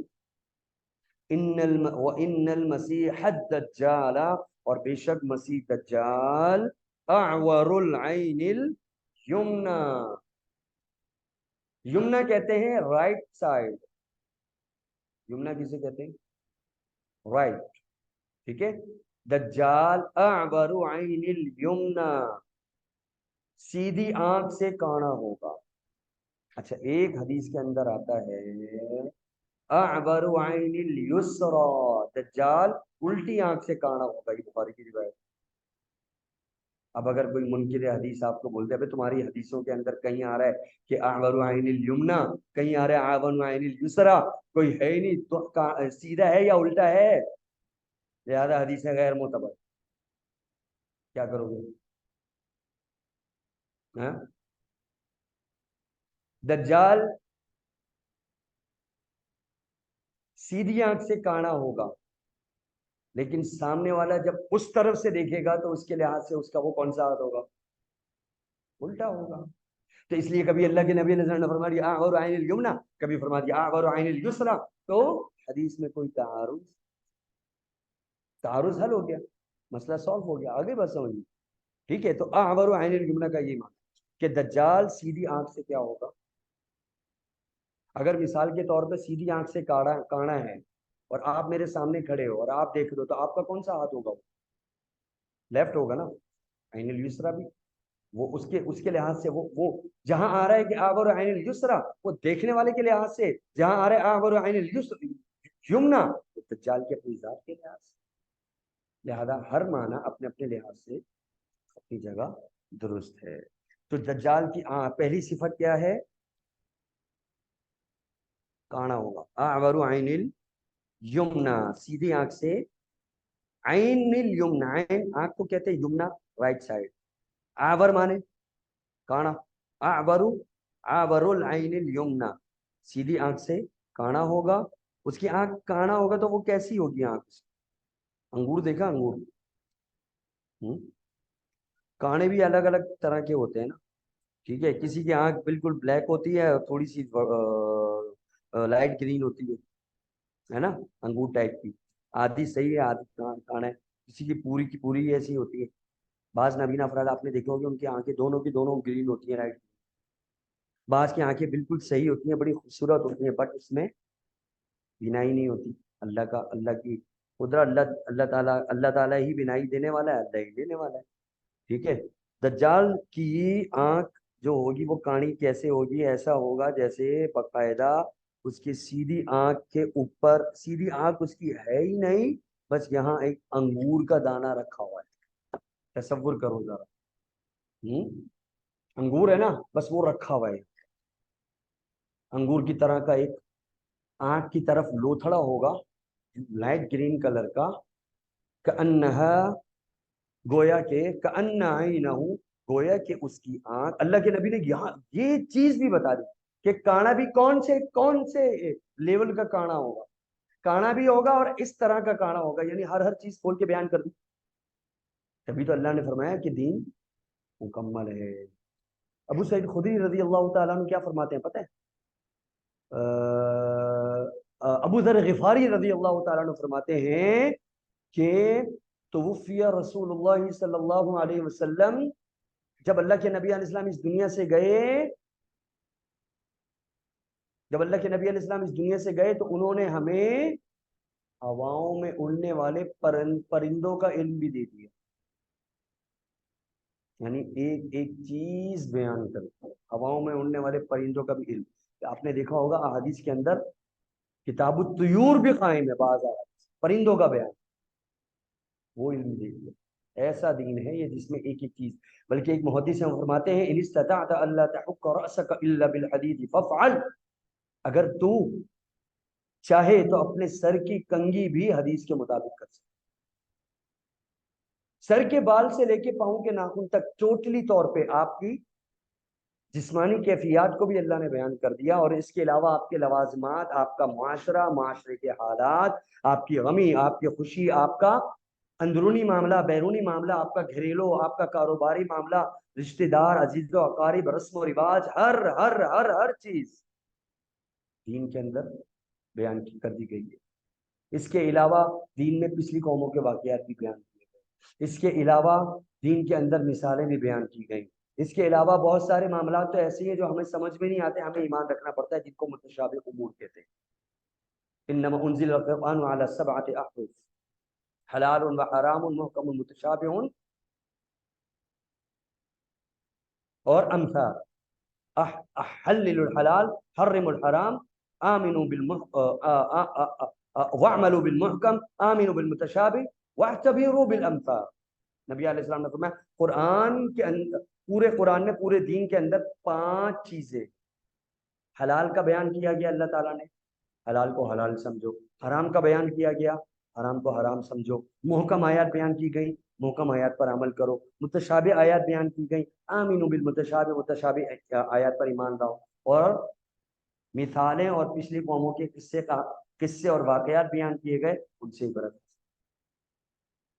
وَإِنَّ الْمَسِيحَ الدَّجَّالَ، اور بے شک مسیح دجال، اعور العین الیمنا، یمنا کہتے ہیں رائٹ سائڈ، یمنا کسے کہتے ہیں؟ رائٹ، ٹھیک ہے؟ دجال اعور عین الیمنا، سیدھی آنکھ سے کانا ہوگا۔ اچھا، ایک حدیث کے اندر آتا ہے اعور عین الیسرا، دجال الٹی آنکھ سے کانا ہوگا، یہ بخاری کی روایت۔ اب اگر کوئی منکر حدیث آپ کو بولتے ہیں تمہاری حدیثوں کے اندر کہیں آ رہا ہے کہ اعور عین الیمنا، کہیں آ رہا ہے اعور عین الیسرا، کوئی ہے ہی نہیں، تو سیدھا ہے یا الٹا ہے؟ لہذا حدیث غیر معتبر، کیا کرو گے؟ ہاں؟ دجال سیدھی آنکھ سے کانا ہوگا، لیکن سامنے والا جب اس طرف سے دیکھے گا تو اس کے لحاظ سے اس کا وہ کون سا ہاتھ ہوگا؟ الٹا ہوگا۔ تو اس لیے کبھی اللہ کے نبی علیہ السلام نے فرما دیا اعور عین الیمنا، کبھی فرما دیا اعور عین الیسرا، تو حدیث میں کوئی تعارض حل ہو گیا، مسئلہ سالو ہو گیا، آگے بس سمجھیے، ٹھیک ہے؟ تو اعور عین الیمنا کا یہ معنی کہ دجال سیدھی آنکھ سے کیا ہوگا؟ اگر مثال کے طور پہ سیدھی آنکھ سے کانا ہے اور آپ میرے سامنے کھڑے ہو اور آپ دیکھ رہے ہو، تو آپ کا کون سا ہاتھ ہوگا؟ لیفٹ ہوگا نا، عین الیسرا بھی، وہ اس کے لحاظ سے وہ جہاں آ رہا ہے کہ اعور عین الیسرا، وہ دیکھنے والے کے لحاظ سے، جہاں آ رہا ہے اعور عین الیمنا، تو دجال کے اپنی ذات کے لحاظ سے، لہذا ہر معنی اپنے اپنے لحاظ سے اپنی جگہ درست ہے۔ تو دجال کی پہلی صفت کیا ہے؟ کانا ہوگا، اعور عین الیمنا، سیدھی آنکھ سے، عین الیمنا، عین آنکھ کو کہتے ہیں یمنا، رائٹ سائڈ، اعور مانے کانا، اعور، اعور العین الیمنا، سیدھی آنکھ سے کانا ہوگا۔ اس کی آنکھ کانا ہوگا تو وہ کیسی ہوگی آنکھ؟ انگور دیکھا؟ انگور کانے بھی الگ الگ طرح کے ہوتے ہیں نا، ٹھیک ہے؟ کسی کی آنکھ بالکل بلیک ہوتی ہے اور تھوڑی سی لائٹ گرین ہوتی ہے نا، انگور ٹائپ کی، آدھی صحیح ہے آدھی کانا ہے، کسی کی پوری ایسی ہوتی ہے۔ بعض نبینا افراد آپ نے دیکھا ہوگا ان کی آنکھیں دونوں کی دونوں گرین ہوتی ہیں، رائٹ، بعض کی آنکھیں بالکل صحیح ہوتی ہیں، بڑی خوبصورت ہوتی ہیں، بٹ اس میں بینائی نہیں ہوتی، اللہ کی قدرت، اللہ تعالیٰ ہی بینائی دینے والا ہے، اللہ ہی دینے والا ہے، ٹھیک ہے؟ دجال کی آنکھ جو ہوگی وہ کانی کیسے ہوگی؟ ایسا ہوگا جیسے باقاعدہ اس کی سیدھی آنکھ کے اوپر، سیدھی آنکھ اس کی ہے ہی نہیں، بس یہاں ایک انگور کا دانہ رکھا ہوا ہے، تصور کرو ذرا، انگور ہے نا، بس وہ رکھا ہوا ہے، انگور کی طرح کا ایک آنکھ کی طرف لوتھڑا ہوگا، لائٹ گرین کلر کا، کأنہا، گویا کہ کأن عینہ، گویا کہ اس کی آنکھ، اللہ کے نبی نے یہاں یہ چیز بھی بتا دی کہ کانا بھی کون سے لیول کا کانا ہوگا، کانا بھی ہوگا اور اس طرح کا کانا ہوگا، یعنی ہر چیز کھول کے بیان کر دی، تبھی تو اللہ نے فرمایا کہ دین مکمل ہے۔ ابو سعید خدری رضی اللہ تعالیٰ عنہ کیا فرماتے ہیں پتہ ہے؟ ابو ذر غفاری رضی اللہ تعالیٰ عنہ فرماتے ہیں کہ توفی رسول اللہ صلی اللہ علیہ وسلم، جب اللہ کے نبی علیہ السلام اس دنیا سے گئے، جب اللہ کے نبی علیہ السلام اس دنیا سے گئے تو انہوں نے ہمیں ہواؤں میں اڑنے والے پرندوں کا علم بھی دے دیا، یعنی ایک ایک چیز بیان کرتا ہے، ہواؤں میں اڑنے والے پرندوں کا بھی علم۔ آپ نے دیکھا ہوگا احادیث کے اندر کتاب الطیور بھی قائم ہے، بعض پرندوں کا بیان، وہ علم دے دیا۔ ایسا دین ہے یہ جس میں ایک ایک چیز، بلکہ ایک محدث سے فرماتے ہیں ان استطعت الا تحك راسك الا بالحديد فافعل، اگر تو چاہے تو اپنے سر کی کنگھی بھی حدیث کے مطابق کر سکتے، سر کے بال سے لے کے پاؤں کے ناخن تک ٹوٹلی طور پہ آپ کی جسمانی کیفیات کو بھی اللہ نے بیان کر دیا، اور اس کے علاوہ آپ کے لوازمات، آپ کا معاشرہ، معاشرے کے حالات، آپ کی غمی، آپ کی خوشی، آپ کا اندرونی معاملہ، بیرونی معاملہ، آپ کا گھریلو، آپ کا کاروباری معاملہ، رشتہ دار، عزیز و اقارب، رسم و رواج، ہر چیز دین کے اندر بیان کر دی گئی ہے۔ اس کے علاوہ دین میں پچھلی قوموں کے واقعات بھی بیان کیے گئے، اس کے علاوہ دین کے اندر مثالیں بھی بیان کی گئیں، اس کے علاوہ بہت سارے معاملات تو ایسے ہیں جو ہمیں سمجھ میں نہیں آتے، ہمیں ایمان رکھنا پڑتا ہے، جن کو متشابہ امور کہتے ہیں۔ انما انزل القرآن على سبعة احرف حلال وحرام محکم متشابہ اور امثال، احلل الحلال حرم الحرام آمنوا واعملوا بالمحکم آمنوا بالمتشابہ واعتبروا بالامثال۔ نبی علیہ السلام نے فرمایا قرآن کے اندر، پورے قرآن میں، پورے دین کے اندر 5 چیزیں حلال کا بیان کیا گیا، اللہ تعالیٰ نے حلال کو حلال سمجھو، حرام کا بیان کیا گیا، حرام کو حرام سمجھو، محکم آیات بیان کی گئی، محکم آیات پر عمل کرو، متشابہ آیات بیان کی گئی، آمینو بالمتشابہ، متشابہ آیات پر ایمان لاؤ، اور مثالیں اور پچھلی قوموں کے قصے اور واقعات بیان کیے گئے، ان سے عبرت۔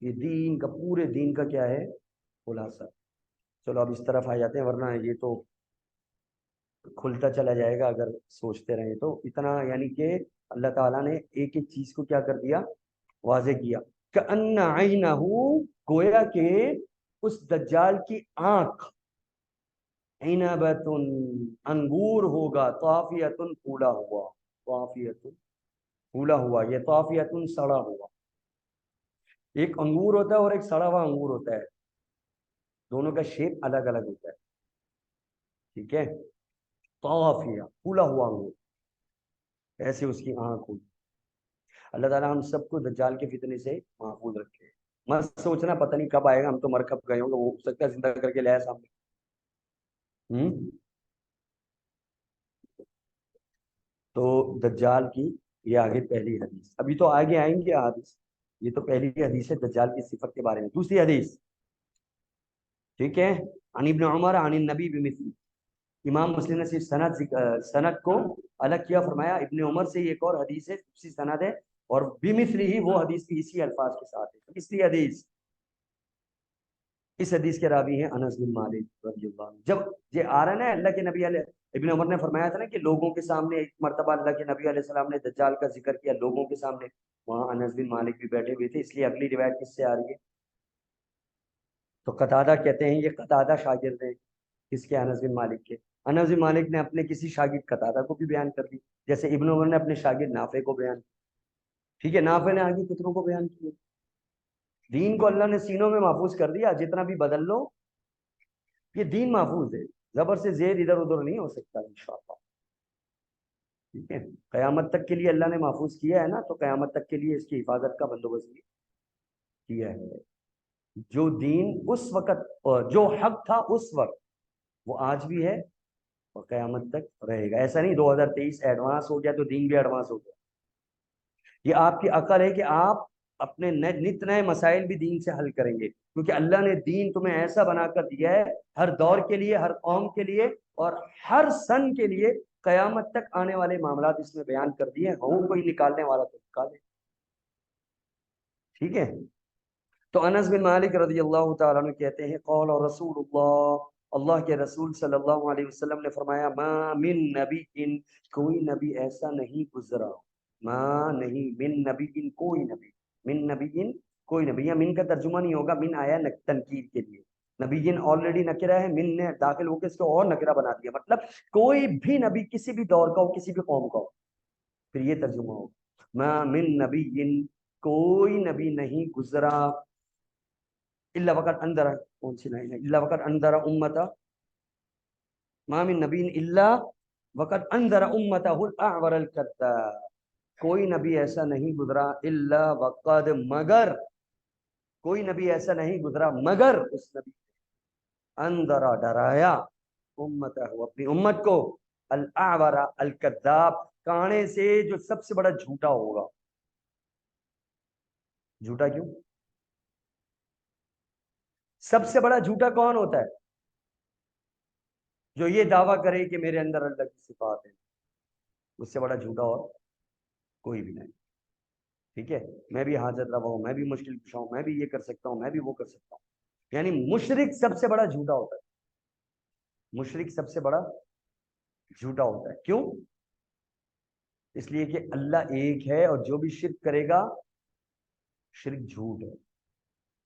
یہ دین کا، پورے دین کا کیا ہے؟ خلاصہ۔ چلو اب اس طرف آ جاتے ہیں، ورنہ یہ تو کھلتا چلا جائے گا اگر سوچتے رہیں تو۔ اتنا یعنی کہ اللہ تعالیٰ نے ایک ایک چیز کو کیا کر دیا؟ واضح کیا۔ کأن عینہ، گویا کہ اس دجال کی آنکھ، عنبۃ، انگور ہوگا، طافیۃ، پھولا ہوا، طافیۃ پھولا ہوا، یہ طافیۃ سڑا ہوا۔ ایک انگور ہوتا ہے اور ایک سڑا ہوا انگور ہوتا ہے، دونوں کا شیپ الگ الگ ہوتا ہے، ٹھیک ہے؟ طافیہ، پھولا ہوا انگور، ایسے اس کی آنکھ ہوئی۔ اللہ تعالیٰ ہم سب کو دجال کے فتنے سے محفوظ رکھے۔ مت سوچنا پتہ نہیں کب آئے گا، ہم تو مر کب گئے ہوں گے، وہ ہو سکتا ہے زندہ کر کے لائے سامنے۔ تو دجال کی یہ آگے پہلی حدیث، ابھی تو آگے آئیں گے حدیث، یہ تو پہلی حدیث ہے دجال کی صفت کے بارے میں۔ دوسری حدیث، ٹھیک ہے، عن ابن عمر عن النبی بمثل، امام مسلم نے صرف سند کو الگ کیا، فرمایا ابن عمر سے یہ ایک اور حدیث ہے، دوسری سند ہے، اور بمثل ہی وہ حدیث بھی اسی الفاظ کے ساتھ ہے۔ تیسری حدیث، اس حدیث کے راوی ہیں انس بن مالک رضی اللہ عنہ۔ جب یہ آ رہا ہے نا، اللہ کے نبی علیہ، ابن عمر نے فرمایا تھا نا کہ لوگوں کے سامنے ایک مرتبہ اللہ کے نبی علیہ السلام نے دجال کا ذکر کیا لوگوں کے سامنے، وہاں انس بن مالک بھی بیٹھے ہوئے تھے، اس لیے اگلی روایت کس سے آ رہی ہے؟ تو قتادہ کہتے ہیں، یہ قتادہ شاگرد ہیں کس کے؟ انس بن مالک کے۔ انس بن مالک نے اپنے کسی شاگرد قتادہ کو بھی بیان کر دی، جیسے ابن عمر نے اپنے شاگرد نافع کو بیان کیا، ٹھیک ہے؟ نافع نے آگے کتنوں کو بیان کیا؟ دین کو اللہ نے سینوں میں محفوظ کر دیا، جتنا بھی بدل لو یہ دین محفوظ ہے، زبر سے زیر ادھر ادھر نہیں ہو سکتا انشاءاللہ، ٹھیک ہے؟ قیامت تک کے لیے اللہ نے محفوظ کیا ہے نا، تو قیامت تک کے لیے اس کی حفاظت کا بندوبست بھی کیا ہے۔ جو دین اس وقت، جو حق تھا اس وقت، وہ آج بھی ہے اور قیامت تک رہے گا۔ ایسا نہیں 2023 ایڈوانس ہو گیا تو دین بھی ایڈوانس ہو گیا۔ یہ آپ کی عقل ہے کہ آپ اپنے نت نئے مسائل بھی دین سے حل کریں گے، کیونکہ اللہ نے دین تمہیں ایسا بنا کر دیا ہے، ہر دور کے لیے، ہر قوم کے لیے، اور ہر سن کے لیے قیامت تک آنے والے معاملات اس میں بیان کر دیے ہیں، ہوں کوئی نکالنے والا تو نکالے، ٹھیک ہے؟ تو انس بن مالک رضی اللہ تعالیٰ عنہ کہتے ہیں قول رسول اللہ، اللہ کے رسول صلی اللہ علیہ وسلم نے فرمایا ما من نبی، کوئی نبی ایسا نہیں گزرا، ما نہیں، من نبی، کوئی نبی، من نبی، کوئی نبی، یا من کا ترجمہ نہیں ہوگا، من آیا تنکیر کے لیے، نبی جن آلریڈی نکرہ ہے، من نے داخل ہو کے اس کو اور نکرہ بنا دیا، مطلب کوئی بھی نبی کسی بھی دور کا ہو، کسی بھی قوم کا ہو، پھر یہ ترجمہ ہوگا ما من نبی، کوئی نبی نہیں گزرا، الا وقت اندر، کون سی لائن ہے؟ الا وقت اندر امتا، ما من نبی الا وقت اندر امتہ الاعور الکذاب، کوئی نبی ایسا نہیں گزرا الا وقد، مگر کوئی نبی ایسا نہیں گزرا مگر اس نبی اندر، ڈرایا، امتہ، اپنی امت کو، الاعور الکذاب، کانے سے جو سب سے بڑا جھوٹا ہوگا۔ جھوٹا کیوں؟ سب سے بڑا جھوٹا کون ہوتا ہے؟ جو یہ دعویٰ کرے کہ میرے اندر اللہ کی صفات ہے، اس سے بڑا جھوٹا اور کوئی بھی نہیں. ٹھیک ہے، میں بھی حاضر روا ہوں، میں بھی مشکل کشا ہوں، میں بھی یہ کر سکتا ہوں، میں بھی وہ کر سکتا ہوں. یعنی مشرک سب سے بڑا جھوٹا ہوتا ہے. مشرک سب سے بڑا جھوٹا ہوتا ہے. کیوں؟ اس لیے کہ اللہ ایک ہے، اور جو بھی شرک کرے گا شرک جھوٹ ہے.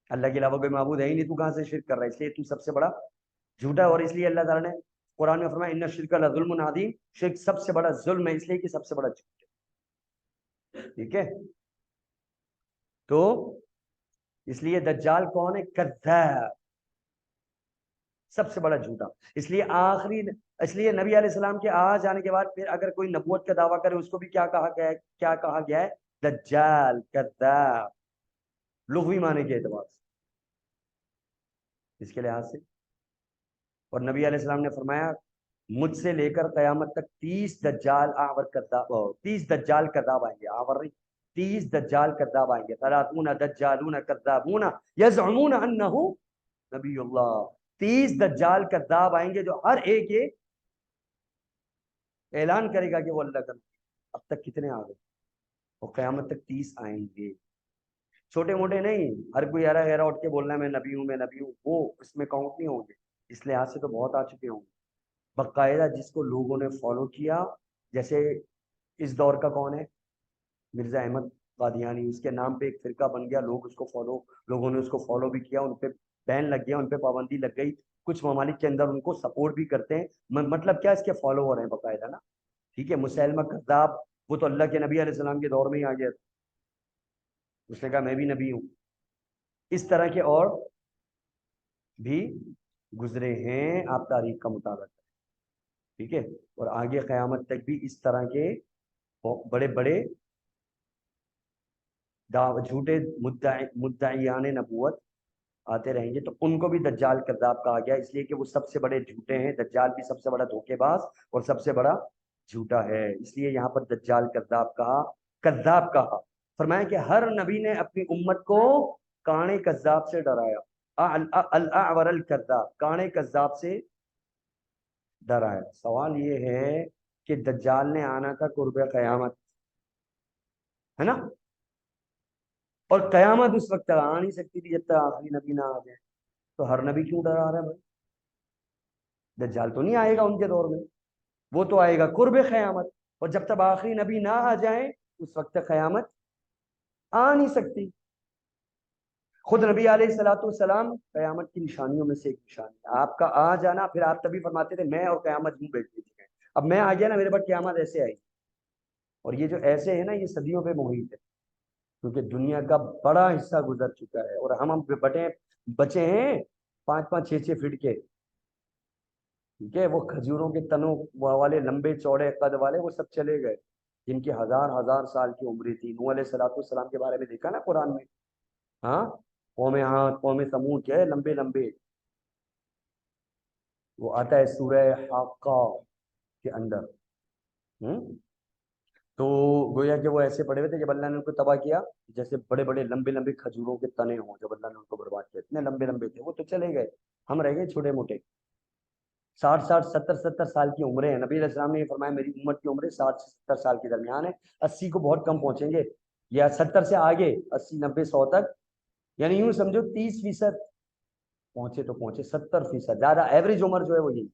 اللہ کے علاوہ کوئی معبود ہے ہی نہیں، تو کہاں سے شرک کر رہا ہے؟ اس لیے تو سب سے بڑا جھوٹا ہے. اور اس لیے اللہ تعالیٰ نے قرآن میں فرمایا ان الشرک لظلم عظیم، شرک سب سے بڑا ظلم ہے، اس لیے کہ سب سے بڑا جھوٹ ہے. ٹھیک ہے، تو اس لیے دجال کون ہے؟ کذاب، سب سے بڑا جھوٹا. اس لیے نبی علیہ السلام کے آ جانے کے بعد پھر اگر کوئی نبوت کا دعویٰ کرے اس کو بھی کیا کہا گیا ہے؟ کیا کہا گیا ہے؟ دجال، کذاب، لغوی معنی کے اعتبار سے، اس کے لحاظ سے. اور نبی علیہ السلام نے فرمایا مجھ سے لے کر قیامت تک 30 دجال آور کذاب، 30 دجال کذاب آئیں گے. آور نہیں، 30 دجال کذاب آئیں گے. 30 دجالون کذابون یزعمون انہ نبی اللہ. 30 دجال کذاب آئیں گے جو ہر ایک یہ اعلان کرے گا کہ وہ اللہ کا. اب تک کتنے آ گئے؟ اور قیامت تک 30 آئیں گے. چھوٹے موٹے نہیں، ہر کوئی ہرا ہیرا اٹھ کے بولنا ہے میں نبی ہوں میں نبی ہوں، وہ اس میں کاؤنٹ نہیں ہوں گے. اس لحاظ سے تو بہت آ چکے ہوں گے باقاعدہ، جس کو لوگوں نے فالو کیا. جیسے اس دور کا کون ہے؟ مرزا احمد قادیانی، اس کے نام پہ ایک فرقہ بن گیا، لوگوں نے اس کو فالو بھی کیا، ان پہ بین لگ گیا، ان پہ پابندی لگ گئی. کچھ ممالک کے اندر ان کو سپورٹ بھی کرتے ہیں. مطلب کیا؟ اس کے فالوور ہیں باقاعدہ نا. ٹھیک ہے، مسلمہ کذاب، وہ تو اللہ کے نبی علیہ السلام کے دور میں ہی آ گیا، اس نے کہا میں بھی نبی ہوں. اس طرح کے اور بھی گزرے ہیں، آپ تاریخ کا مطالعہ کریں. ٹھیک ہے، اور آگے قیامت تک بھی اس طرح کے بڑے بڑے جھوٹے مدعیان نبوت آتے رہیں گے. تو ان کو بھی دجال کذاب کہا گیا، اس لیے کہ وہ سب سے بڑے جھوٹے ہیں. دجال بھی سب سے بڑا دھوکے باز اور سب سے بڑا جھوٹا ہے، اس لیے یہاں پر دجال کذاب کہا. کذاب کہا، فرمایا کہ ہر نبی نے اپنی امت کو کانے کذاب سے ڈرایا. الاعور الکذاب، کانے کذاب سے ڈرایا. سوال یہ ہے کہ دجال نے آنا تھا قرب قیامت، ہے نا؟ اور قیامت اس وقت تک آ نہیں سکتی تھی جب تک آخری نبی نہ آ جائے. تو ہر نبی کیوں ڈرا رہا ہے بھائی؟ دجال تو نہیں آئے گا ان کے دور میں، وہ تو آئے گا قرب قیامت. اور جب تک آخری نبی نہ آ جائیں اس وقت تک قیامت آ نہیں سکتی. خود نبی علیہ الصلوۃ والسلام قیامت کی نشانیوں میں سے ایک نشانی ہے آپ کا آ جانا. پھر آپ تبھی فرماتے تھے میں اور قیامت یوں بیٹھتے تھے. اب میں آ گیا نا، میرے پاس قیامت ایسے آئی. اور یہ جو ایسے ہے نا، یہ صدیوں پہ محیط ہے، کیونکہ دنیا کا بڑا حصہ گزر چکا ہے اور ہم بچے ہیں 5-5 6-6 فٹ کے. ٹھیک ہے، وہ کھجوروں کے تنوں والے لمبے چوڑے قد والے وہ سب چلے گئے، جن کی ہزار ہزار سال کی عمری تھی. نوح علیہ الصلوۃ والسلام کے بارے میں دیکھا نا قرآن میں. ہاں، قوم عاد، قوم ثمود کے لمبے لمبے. وہ آتا ہے سورہ حاقہ کے اندر. تو گویا کہ وہ ایسے پڑے ہوئے تھے جب اللہ نے ان کو تباہ کیا، جیسے بڑے بڑے لمبے لمبے کھجوروں کے تنے ہوں. جب اللہ نے ان کو برباد کیا اتنے لمبے لمبے تھے، وہ تو چلے گئے، ہم رہ گئے چھوٹے موٹے. 60-60 70-70 سال کی عمریں ہیں. نبی علیہ السلام نے یہ فرمایا میری امت کی عمریں 60 سے 70 سال کے درمیان ہے. 80 کو بہت کم پہنچیں گے، یا 70 سے آگے 80-90-100 تک. یعنی یوں سمجھو 30% پہنچے تو پہنچے. 70% زیادہ ایوریج عمر جو ہے وہ یہی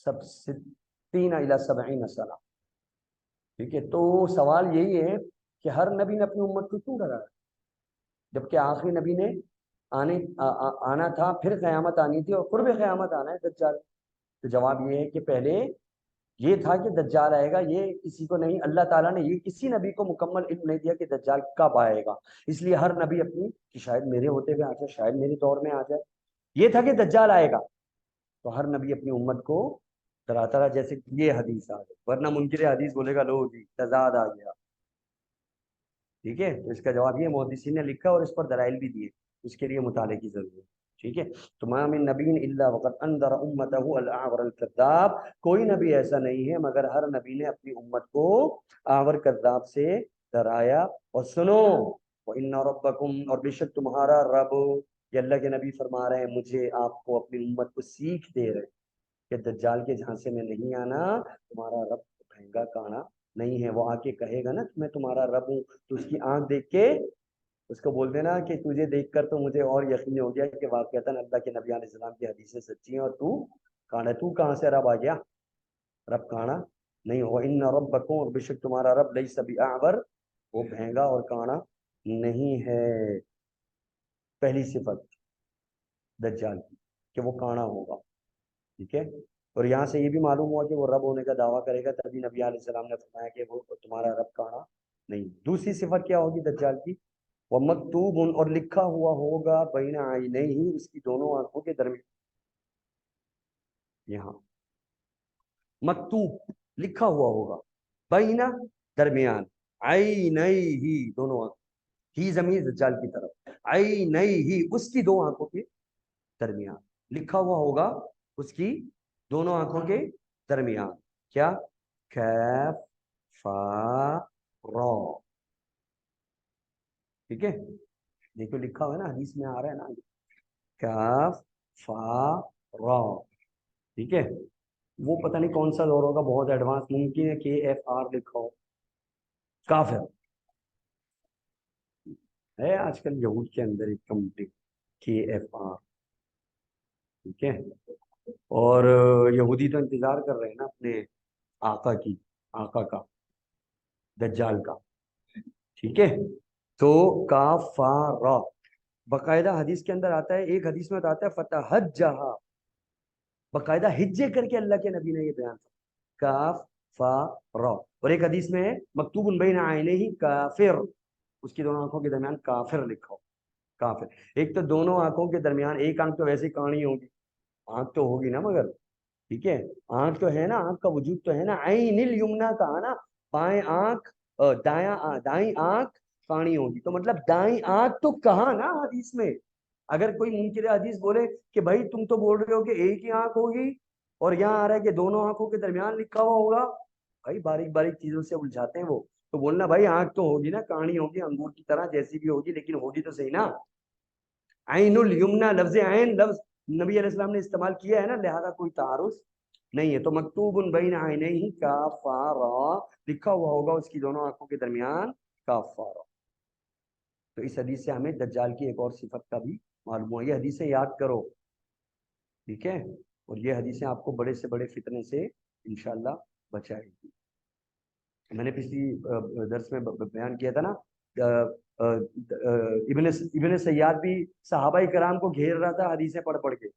سب 60 إلى 70 سال. ٹھیک ہے، تو سوال یہی ہے کہ ہر نبی نے اپنی امت کو کیوں ڈرایا، جبکہ آخری نبی نے آنا تھا، پھر قیامت آنی تھی اور قرب قیامت آنا ہے دجال. تو جواب یہ ہے کہ پہلے یہ تھا کہ دجال آئے گا، یہ کسی کو نہیں، اللہ تعالیٰ نے یہ کسی نبی کو مکمل علم نہیں دیا کہ دجال کب آئے گا. اس لیے ہر نبی اپنی کہ شاید میرے ہوتے ہوئے آ جائے، شاید میرے دور میں آ جائے. یہ تھا کہ دجال آئے گا، تو ہر نبی اپنی امت کو ڈراتا رہا. جیسے یہ حدیث آ گئی، ورنہ منکر حدیث بولے گا لو جی تضاد آ گیا. ٹھیک ہے، تو اس کا جواب یہ محدثین نے لکھا اور اس پر دلائل بھی دیے، اس کے لیے مطالعے کی ضرورت ہے. ٹھیک ہے، تمام نبی الا وقد انذر امته الاعور الكذاب، کوئی نبی ایسا نہیں ہے مگر ہر نبی نے اپنی امت کو آور کذاب سے ڈرایا. اور سنو وان ربکم، اور بے شک تمہارا رب کہ اللہ کے نبی فرما رہے ہیں مجھے آپ کو اپنی امت کو سیکھ دے رہے ہیں کہ دجال کے جھانسے میں نہیں آنا، تمہارا رب مہنگا کانا نہیں ہے۔ وہ آ کے کہے گا نا کہ میں تمہارا رب ہوں، تو اس کی آنکھ دیکھ کے اس کو بول دینا کہ تجھے دیکھ کر تو مجھے اور یقین ہو گیا کہ واقعتاً اللہ کے نبی علیہ السلام کی حدیثیں سچی ہیں، اور تو کانا، تو کہاں سے رب آ گیا؟ رب کانا نہیں ہو، ان ربکم، اور بے شک تمہارا رب لیس بأعور، وہ مہنگا اور کانا نہیں ہے۔ پہلی صفت دجال کی کہ وہ کانا ہوگا، ٹھیک ہے۔ اور یہاں سے یہ بھی معلوم ہوا کہ وہ رب ہونے کا دعویٰ کرے گا، تبھی نبی علیہ السلام نے فرمایا کہ وہ تمہارا رب کانا نہیں۔ دوسری صفت کیا ہوگی دجال کی؟ وہ مکتوب، اور لکھا ہوا ہوگا بین عینیہ، اس کی دونوں آنکھوں کے درمیان، یہاں مکتوب لکھا ہوا ہوگا، بین درمیان، عینیہ دونوں آنکھ، ہی ضمیر دجال کی طرف، عینیہ اس کی دو آنکھوں کے درمیان لکھا ہوا ہوگا، اس کی دونوں آنکھوں کے درمیان کیا؟ کیف فا را، ٹھیک ہے، دیکھو لکھا ہوا ہے نا، حدیث میں آ رہا ہے نا، کیف فا را، ٹھیک ہے۔ وہ پتہ نہیں کون سا دور ہوگا، بہت ایڈوانس، ممکن ہے کہ ایف آر لکھا ہو، کافر ہے آج کل یہود کے اندر ایک کمپنی کے ایف آر، ٹھیک ہے۔ اور یہودی تو انتظار کر رہے ہیں نا اپنے آقا کی، آقا کا، دجال کا، ٹھیک ہے۔ تو کافارا باقاعدہ حدیث کے اندر آتا ہے، ایک حدیث میں آتا ہے فتحجہا، باقاعدہ ہجے کر کے اللہ کے نبی نے یہ بیان کیا، کاف فا را، اور ایک حدیث میں ہے مکتوب بین عینیہ کافر، اس کی دونوں آنکھوں کے درمیان کافر لکھا ہو، کافر۔ ایک تو دونوں آنکھوں کے درمیان، ایک آنکھ تو ویسے کانی ہوگی، آنکھ تو ہوگی نا، مگر ٹھیک ہے، آنکھ تو ہے نا، آنکھ کا وجود تو ہے نا، عین الیمنا کہا نا، بائیں آنکھ، دائیں آنکھ کانی ہوگی، تو مطلب دائیں آنکھ تو کہاں نا حدیث میں۔ اگر کوئی منکر حدیث بولے کہ بھائی تم تو بول رہے ہو کہ ایک ہی آنکھ ہوگی، اور یہاں آ رہا ہے کہ دونوں آنکھوں کے درمیان لکھا ہوا ہوگا، بھائی باریک باریک چیزوں سے الجھاتے ہیں وہ، تو بولنا بھائی آنکھ تو ہوگی نا، کانی ہوگی انگور کی طرح جیسی بھی ہوگی، لیکن ہوگی تو صحیح نا۔ عین الیمنا، لفظ عین لفظ نبی علیہ السلام نے استعمال کیا ہے نا، لہذا کوئی تعارض نہیں ہے۔ تو مکتوب بین عینیہ کافارا، لکھا ہوا ہوگا اس کی دونوں آنکھوں کے درمیان کافارا۔ تو اس حدیث سے ہمیں دجال کی ایک اور صفت کا بھی معلوم ہوا، یہ حدیثیں یاد کرو، ٹھیک ہے، اور یہ حدیثیں آپ کو بڑے سے بڑے فتنے سے انشاءاللہ بچائے گی۔ میں نے پچھلی درس میں بیان کیا تھا نا، ابن سیاد بھی صحابہ کرام کو گھیر رہا تھا حدیثیں پڑھ پڑھ کے،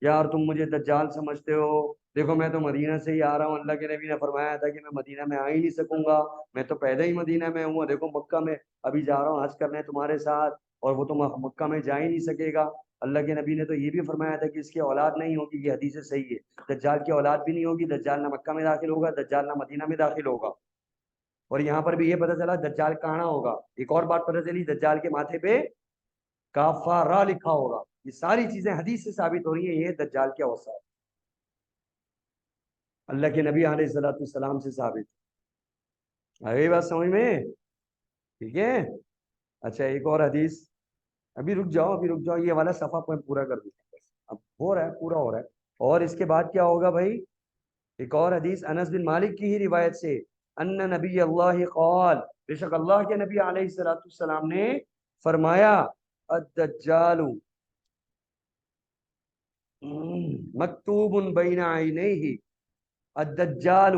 یار تم مجھے دجال سمجھتے ہو، دیکھو میں تو مدینہ سے ہی آ رہا ہوں، اللہ کے نبی نے فرمایا تھا کہ میں مدینہ میں آ ہی نہیں سکوں گا، میں تو پیدا ہی مدینہ میں ہوں، دیکھو مکہ میں ابھی جا رہا ہوں حج کرنے تمہارے ساتھ، اور وہ تو مکہ میں جا ہی نہیں سکے گا، اللہ کے نبی نے تو یہ بھی فرمایا تھا کہ اس کی اولاد نہیں ہوگی، یہ حدیث صحیح ہے، دجال کی اولاد بھی نہیں ہوگی، دجال نہ مکہ میں داخل ہوگا، دجال نہ مدینہ میں داخل ہوگا۔ اور یہاں پر بھی یہ پتہ چلا دجال کہاں ہوگا، ایک اور بات پتہ چلی، دجال کے ماتھے پہ کافارا لکھا ہوگا۔ یہ ساری چیزیں حدیث سے ثابت ہو رہی ہیں، یہ دجال کے اوصاف اللہ کے نبی علیہ السلام سے ثابت ہے، بات سمجھ میں؟ ٹھیک ہے، اچھا ایک اور حدیث، ابھی رک جاؤ، ابھی رک جاؤ، یہ والا صفحہ میں پورا کر دوں، اب ہو رہا ہے، پورا ہو رہا ہے۔ اور اس کے بعد کیا ہوگا بھائی؟ ایک اور حدیث انس بن مالک کی ہی روایت سے، ان نبی اللہ قال، بے شک اللہ کے نبی علیہ السلام نے فرمایا، الدجال مکتوب بین عینیہ، الدجال،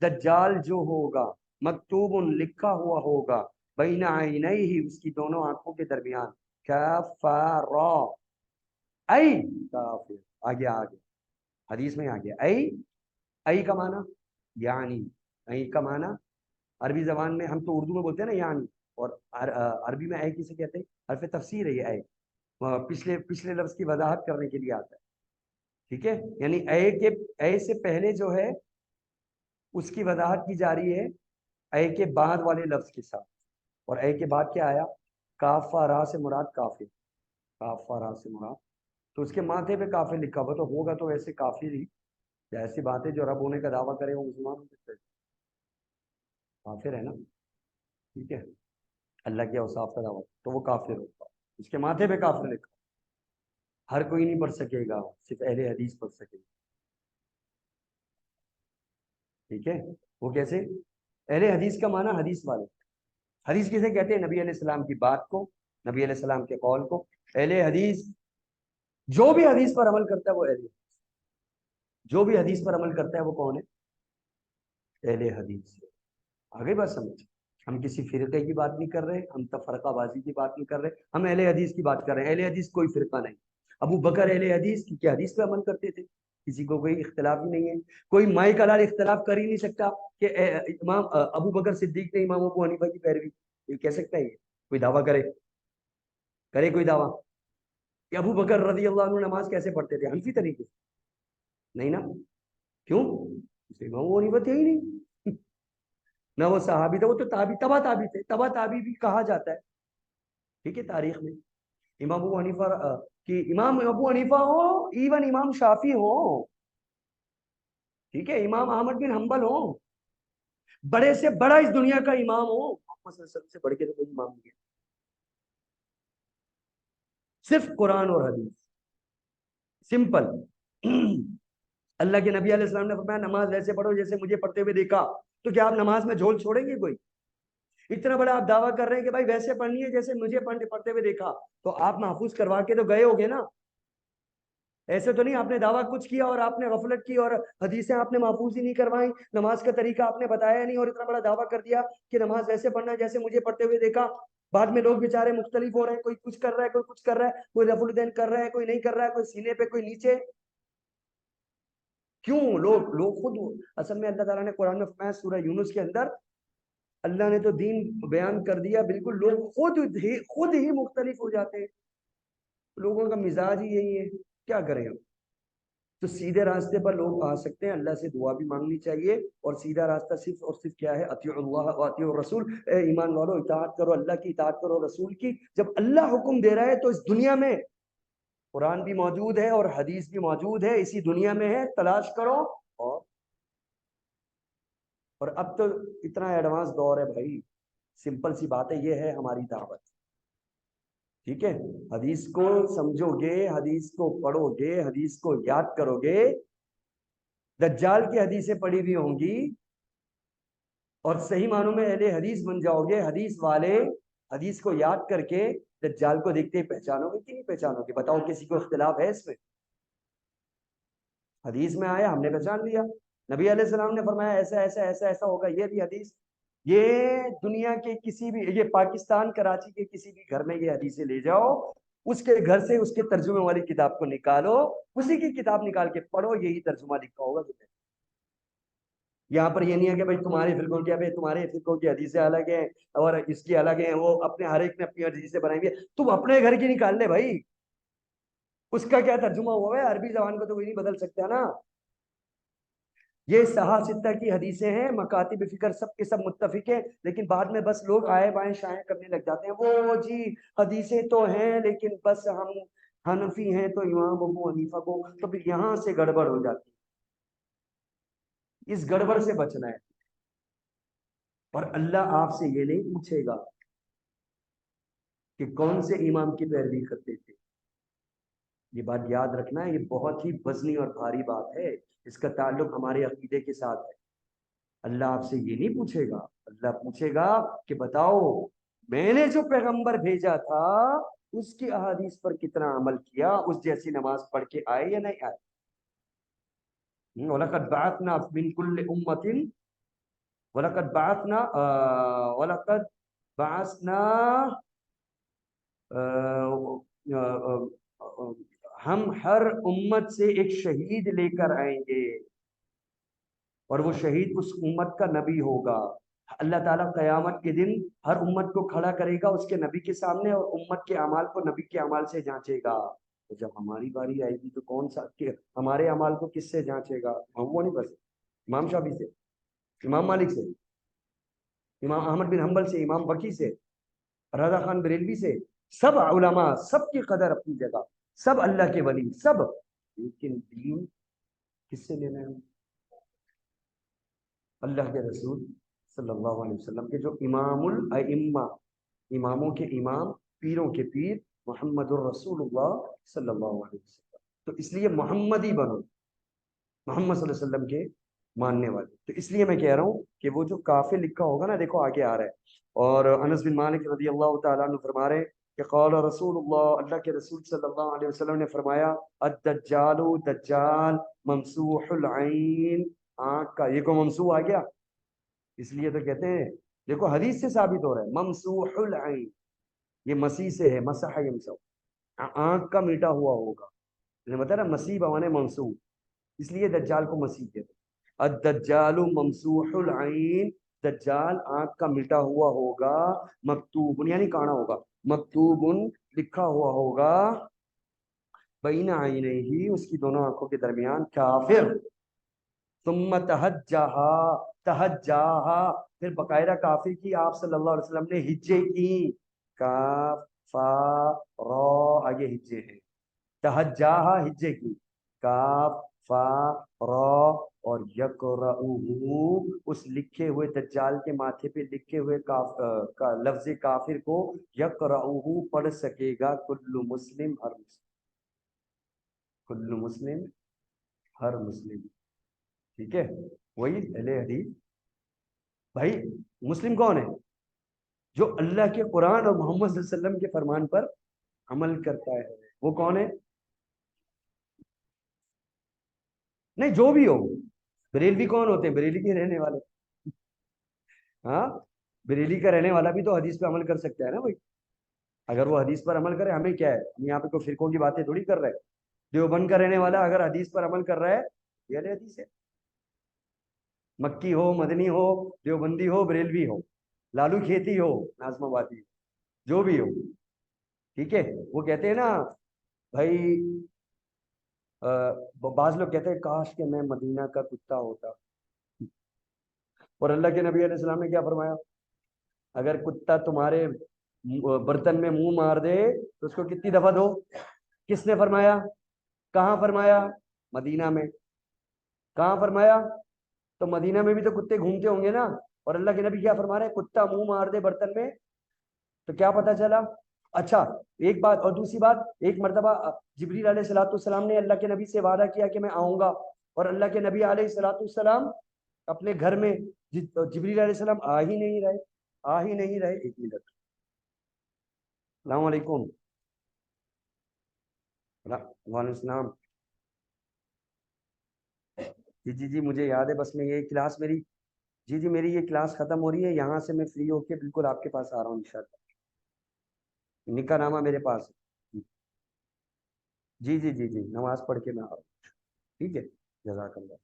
دجال جو ہوگا، مکتوب لکھا ہوا ہوگا، بین عینیہ اس کی دونوں آنکھوں کے درمیان، کافارا، ای کافر، آگے آگے حدیث میں آگے ای کا معنی یعنی، ای کا معنی عربی زبان میں، ہم تو اردو میں بولتے ہیں نا یعنی، اور عربی میں اے کسے کہتے ہیں؟ حرف تفسیر ہے یہ اے، پچھلے لفظ کی وضاحت کرنے کے لیے آتا ہے، ٹھیک ہے، یعنی اے سے پہلے جو ہے اس کی وضاحت کی جا رہی ہے اے کے بعد والے لفظ کے ساتھ، اور اے کے بعد کیا آیا؟ کافارا سے مراد کافر، کافارا سے مراد، تو اس کے ماتھے پہ کافر لکھا ہوا، تو ہوگا تو ویسے کافر ہی، ایسی بات ہے جو رب ہونے کا دعویٰ کرے وہ مسلمان ہو سکتے ہیں، کافر ہے نا، ٹھیک ہے، اللہ کے اوصاف کا دعویٰ تو وہ کافر ہوگا، اس کے ماتھے پہ کافر لکھا، ہر کوئی نہیں پڑھ سکے گا، صرف اہل حدیث پڑھ سکے گا. ٹھیک ہے؟ وہ کیسے؟ اہل حدیث کا معنی حدیث والے. حدیث کسے کہتے ہیں؟ نبی علیہ السلام کی بات کو، نبی علیہ السلام کے قول کو. اہل حدیث جو بھی حدیث پر عمل کرتا ہے وہ اہل حدیث. جو بھی حدیث پر عمل کرتا ہے وہ کون ہے؟ اہل حدیث. آگے بات سمجھ. ہم کسی فرقے کی بات نہیں کر رہے، ہم تفرقہ بازی کی بات نہیں کر رہے، ہم اہل حدیث کی بات کر رہے ہیں. اہل حدیث کوئی فرقہ نہیں. ابو بکر اہل حدیث کی کیا حدیث پہ عمل کرتے تھے، کسی کو کوئی اختلاف ہی نہیں ہے. کوئی مائی کلال اختلاف کر ہی نہیں سکتا کہ امام ابو بکر صدیق نے امام ابو حنیفہ کی پیروی. یہ کہہ سکتا ہے؟ یہ کوئی دعویٰ کرے کوئی دعویٰ کہ ابو بکر رضی اللہ عنہ نماز کیسے پڑھتے تھے؟ حنفی طریقے سے؟ نہیں نا. کیوں؟ اس لیے امام ابو حنیفہ تھے ہی نہیں. نہ وہ صحابی تھے، وہ تو تبا تابی تھے. تبا تابی بھی کہا جاتا ہے، ٹھیک ہے، تاریخ میں. امام ابو حنیفہ کہ امام ابو حنیفہ ہو، ایون امام شافی ہو، ٹھیک ہے، امام احمد بن حنبل ہو، بڑے سے بڑا اس دنیا کا امام ہو، محمد صلی اللہ علیہ وسلم سے بڑھ کے تو کوئی امام نہیں ہے. صرف قرآن اور حدیث، سمپل. اللہ کے نبی علیہ السلام نے فرمایا نماز ایسے پڑھو جیسے مجھے پڑھتے ہوئے دیکھا. تو کیا آپ نماز میں جھول چھوڑیں گے؟ کوئی اتنا بڑا آپ دعویٰ کر رہے ہیں کہ بھائی ویسے پڑھنی ہے جیسے مجھے پڑھتے ہوئے دیکھا، تو آپ محفوظ کروا کے تو گئے ہوگے نا. ایسے تو نہیں آپ نے دعویٰ کچھ کیا اور آپ نے غفلت کی اور حدیثیں آپ نے محفوظ ہی نہیں کروائیں، نماز کا طریقہ آپ نے بتایا نہیں، اور اتنا بڑا دعویٰ کر دیا کہ نماز ویسے پڑھنا ہے جیسے مجھے پڑھتے ہوئے دیکھا. بعد میں لوگ بیچارے مختلف ہو رہے ہیں، کوئی کچھ کر رہا ہے، کوئی کچھ کر رہا ہے، کوئی رفع الدین کر رہا ہے، کوئی نہیں کر رہا ہے، کوئی سینے پہ کوئی نیچے. کیوں؟ لوگ خود. اصل میں اللہ تعالیٰ نے قرآن میں فرمایا سورہ یونس کے اندر، اللہ نے تو دین بیان کر دیا، بالکل لوگ خود ہی مختلف ہو جاتے ہیں. لوگوں کا مزاج ہی یہی ہے، کیا کریں ہم. تو سیدھے راستے پر لوگ آ سکتے ہیں، اللہ سے دعا بھی مانگنی چاہیے. اور سیدھا راستہ صرف اور صرف کیا ہے؟ اطیعوا اللہ واطیعوا الرسول. اے ایمان والو، اطاعت کرو اللہ کی، اطاعت کرو رسول کی. جب اللہ حکم دے رہا ہے تو اس دنیا میں قرآن بھی موجود ہے اور حدیث بھی موجود ہے، اسی دنیا میں ہے، تلاش کرو. اور اب تو اتنا ایڈوانس دور ہے بھائی، سمپل سی بات ہے، یہ ہے ہماری دعوت. ٹھیک ہے؟ حدیث کو سمجھو گے، حدیث کو پڑھو گے، حدیث کو یاد کرو گے. دجال کی حدیثیں پڑھی ہوئی ہوں گی اور صحیح معنوں میں اہل حدیث بن جاؤ گے. حدیث والے حدیث کو یاد کر کے دجال کو دیکھتے ہی پہچانو گے کہ نہیں پہچانو گے؟ بتاؤ، کسی کو اختلاف ہے اس میں؟ حدیث میں آیا، ہم نے پہچان لیا. نبی علیہ السلام نے فرمایا ایسا ایسا ایسا ایسا ہوگا، یہ بھی حدیث. یہ دنیا کے کسی بھی، یہ پاکستان کراچی کے کسی بھی گھر میں یہ حدیثیں لے جاؤ، اس کے گھر سے اس کے ترجمے والی کتاب کو نکالو، اسی کی کتاب نکال کے پڑھو، یہی ترجمہ لکھا ہوگا تمہیں. یہاں پر یہ نہیں ہے کہ بھائی تمہارے فرقوں کی، بھائی تمہارے فرقوں کی حدیثیں الگ ہیں اور اس کی الگ ہیں، وہ اپنے ہر ایک نے اپنی حدیثیں بنائی ہوئی ہے. تم اپنے گھر کی نکال لے بھائی، اس کا کیا ترجمہ ہوا ہے؟ عربی زبان کو تو کوئی نہیں بدل سکتا نا. یہ صحاح ستہ کی حدیثیں ہیں، مکاتب فکر سب کے سب متفق ہیں، لیکن بعد میں بس لوگ آئے بائیں شائیں کرنے لگ جاتے ہیں. وہ جی حدیثیں تو ہیں لیکن بس ہم حنفی ہیں تو امام ابو حنیفہ کو، تو پھر یہاں سے گڑبڑ ہو جاتی ہے. اس گڑبڑ سے بچنا ہے. اور اللہ آپ سے یہ نہیں پوچھے گا کہ کون سے امام کی پیروی کرتے تھے. یہ بات یاد رکھنا ہے، یہ بہت ہی وزنی اور بھاری بات ہے، اس کا تعلق ہمارے عقیدے کے ساتھ ہے. اللہ آپ سے یہ نہیں پوچھے گا، اللہ پوچھے گا کہ بتاؤ میں نے جو پیغمبر بھیجا تھا اس کی احادیث پر کتنا عمل کیا، اس جیسی نماز پڑھ کے آئے یا نہیں آئے. وَلَقَدْ بَعَثْنَا مِنْ كُلِّ أُمَّةٍ وَلَقَدْ بَعَثْنَا وَلَقَدْ بَعَثْنَا ہم ہر امت سے ایک شہید لے کر آئیں گے اور وہ شہید اس امت کا نبی ہوگا. اللہ تعالیٰ قیامت کے دن ہر امت کو کھڑا کرے گا اس کے نبی کے سامنے اور امت کے اعمال کو نبی کے اعمال سے جانچے گا. تو جب ہماری باری آئے گی تو کون سا ہمارے اعمال کو کس سے جانچے گا؟ ہم وہ نہیں، بس امام شافعی سے، امام مالک سے، امام احمد بن حنبل سے، امام بقی سے، رضا خان بریلوی سے. سب علماء، سب کی قدر اپنی جگہ، سب اللہ کے ولی، سب. لیکن دین کس سے لینا ہے؟ اللہ کے رسول صلی اللہ علیہ وسلم کے جو امام الائمہ، اماموں کے امام، پیروں کے پیر، محمد الرسول اللہ صلی اللہ علیہ وسلم. تو اس لیے محمدی بنو، محمد صلی اللہ علیہ وسلم کے ماننے والے. تو اس لیے میں کہہ رہا ہوں کہ وہ جو کافر لکھا ہوگا نا، دیکھو آگے آ رہا ہے. اور انس بن مالک رضی اللہ تعالیٰ عنہ فرما رہے ہیں کہ قال رسول اللہ، اللہ کے رسول صلی اللہ علیہ وسلم نے فرمایا الدجال، دجال ممسوح العین، آنکھ کا، یہ کو ممسوح آ گیا، اس لیے تو کہتے ہیں، دیکھو حدیث سے ثابت ہو رہا ہے ممسوح العین، یہ مسیح سے ہے، مسح یمسح، آنکھ کا میٹا ہوا ہوگا. بتا نا مسیح بمانے منسوخ، اس لیے دجال کو مسیح کہتے ہیں. الدجال ممسوح العین، دجال آنکھ کا مٹا ہوا ہوگا، مکتوب یعنی کانا ہوگا، مکتوب لکھا ہوا ہوگا، بین عینیہ اس کی دونوں آنکھوں کے درمیان، کافر. ثم تہجہا، تہجاہا پھر باقاعدہ کافر کی آپ صلی اللہ علیہ وسلم نے ہجے کی، کاف فا را، آگے ہجے ہیں، تہجاہا ہجے کی، کاف فا را، اور یقرؤہ اس لکھے ہوئے دجال کے ماتھے پہ لکھے ہوئے لفظ کافر کو، یقرؤہ پڑھ سکے گا کل مسلم، ہر مسلم، کل مسلم ہر مسلم. ٹھیک ہے، وہی اہل حدیث. بھائی مسلم کون ہے؟ جو اللہ کے قرآن اور محمد صلی اللہ علیہ وسلم کے فرمان پر عمل کرتا ہے. وہ کون ہے؟ نہیں جو بھی ہو. بریلوی کون ہوتے ہیں؟ بریلی کے رہنے والے. ہاں، بریلی کا رہنے والا بھی تو حدیث پہ عمل کر سکتا ہے نا بھائی. اگر وہ حدیث پر عمل کرے، ہمیں کیا ہے، ہم یہاں پہ کوئی فرقوں کی باتیں تھوڑی کر رہے ہیں. دیوبند کا رہنے والا اگر حدیث پر عمل کر رہا ہے، یہ اہل حدیث ہے. مکی ہو، مدنی ہو، دیوبندی ہو، بریلوی ہو، لالو کھیتی ہو، نازم آبادی، جو بھی ہو. ٹھیک ہے، وہ کہتے ہیں نا بھائی، بعض لوگ کہتے ہیں کاش کہ میں مدینہ کا کتا ہوتا. اور اللہ کے نبی علیہ السلام نے کیا فرمایا؟ اگر کتا تمہارے برتن میں منہ مار دے تو اس کو کتنی دفعہ دو؟ کس نے فرمایا؟ کہاں فرمایا؟ مدینہ میں. کہاں فرمایا؟ تو مدینہ میں بھی تو کتے گھومتے ہوں گے نا. اور اللہ کے نبی کیا فرما رہے ہیں؟ کتا منہ مار دے برتن میں، تو کیا پتا چلا؟ اچھا ایک بات اور دوسری بات، ایک مرتبہ جبریل علیہ الصلوۃ والسلام نے اللہ کے نبی سے وعدہ کیا کہ میں آؤں گا، اور اللہ کے نبی علیہ الصلوۃ والسلام اپنے گھر میں، جبریل علیہ السلام آ ہی نہیں رہے، آ ہی نہیں رہے. ایک منٹ، السلام علیکم. وعلیکم السلام. جی جی مجھے یاد ہے، بس میں یہ کلاس میری، جی میری یہ کلاس ختم ہو رہی ہے، یہاں سے میں فری ہو کے بالکل آپ کے پاس آ رہا ہوں انشاءاللہ. نکاح نامہ میرے پاس ہے. جی نماز پڑھ کے میں آ رہا ہوں. ٹھیک ہے، جزاک اللہ.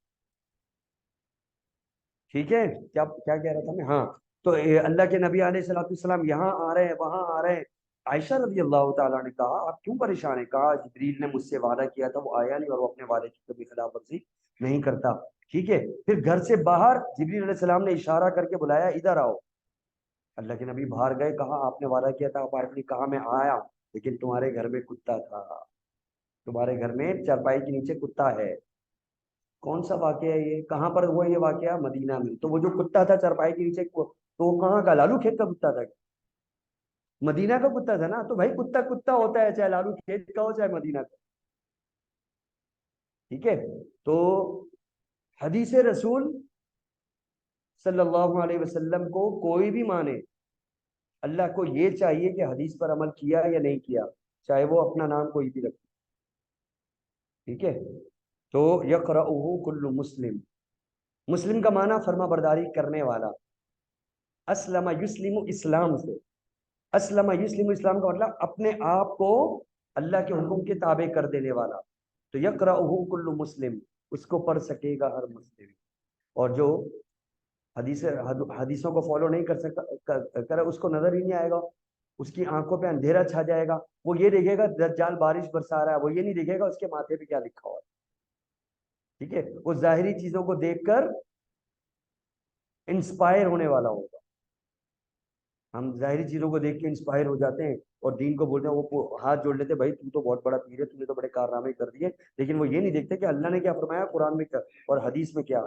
ٹھیک ہے، کیا کیا کہہ رہا تھا میں؟ ہاں، تو اللہ کے نبی علیہ الصلوۃ والسلام یہاں آ رہے ہیں، وہاں آ رہے ہیں. عائشہ رضی اللہ تعالیٰ نے کہا آپ کیوں پریشان ہیں؟ کہا جبریل نے مجھ سے وعدہ کیا تھا، وہ آیا نہیں، اور وہ اپنے وعدے کی کبھی خلاف ورزی نہیں کرتا. ٹھیک ہے، پھر گھر سے باہر جبریل علیہ السلام نے اشارہ کر کے بلایا، ادھر آؤ. اللہ کے نبی باہر گئے، کہا آپ نے وعدہ کیا تھا، آپ نے کہا میں آیا، لیکن تمہارے گھر میں کتا تھا، تمہارے گھر میں چارپائی کے نیچے کتا ہے. کون سا واقعہ ہے یہ؟ کہاں پر ہوا یہ واقعہ؟ مدینہ میں. تو وہ جو کتا تھا چارپائی کے نیچے، تو وہ کہاں کا؟ لالو کھیت کا کتا تھا؟ مدینہ کا کتا تھا نا. تو بھائی کتا کتا ہوتا ہے، چاہے لالو کھیت کا ہو چاہے مدینہ کا. ٹھیک ہے، تو حدیث رسول صلی اللہ علیہ وسلم کو کوئی بھی مانے، اللہ کو یہ چاہیے کہ حدیث پر عمل کیا یا نہیں کیا، چاہے وہ اپنا نام کوئی بھی رکھے. ٹھیک ہے، تو یقرؤہ کل مسلم، مسلم کا معنی فرما برداری کرنے والا. اسلم یسلم، اسلام سے، اسلم یسلم، اسلام کا مطلب اپنے آپ کو اللہ کے حکم کے تابع کر دینے والا. تو یقرؤہ کل مسلم، اس کو پڑھ سکے گا ہر مسلم. اور جو حدیثوں کو فالو نہیں کر سکتا کرے، اس کو نظر ہی نہیں آئے گا، اس کی آنکھوں پہ اندھیرا چھا جائے گا. وہ یہ دیکھے گا دجال بارش برسا رہا ہے، وہ یہ نہیں دیکھے گا اس کے ماتھے پہ کیا لکھا ہوا ہے. ٹھیک ہے، وہ ظاہری چیزوں کو دیکھ کر انسپائر ہونے والا ہوگا. ہم ظاہری چیزوں کو دیکھ کے انسپائر ہو جاتے ہیں اور دین کو بولتے ہیں، وہ ہاتھ جوڑ لیتے ہیں، بھائی تو بہت بڑا پیر ہے، تم نے تو بڑے کارنامے کر دیے. لیکن وہ یہ نہیں دیکھتے کہ اللہ نے کیا فرمایا قرآن میں کیا اور حدیث میں کیا.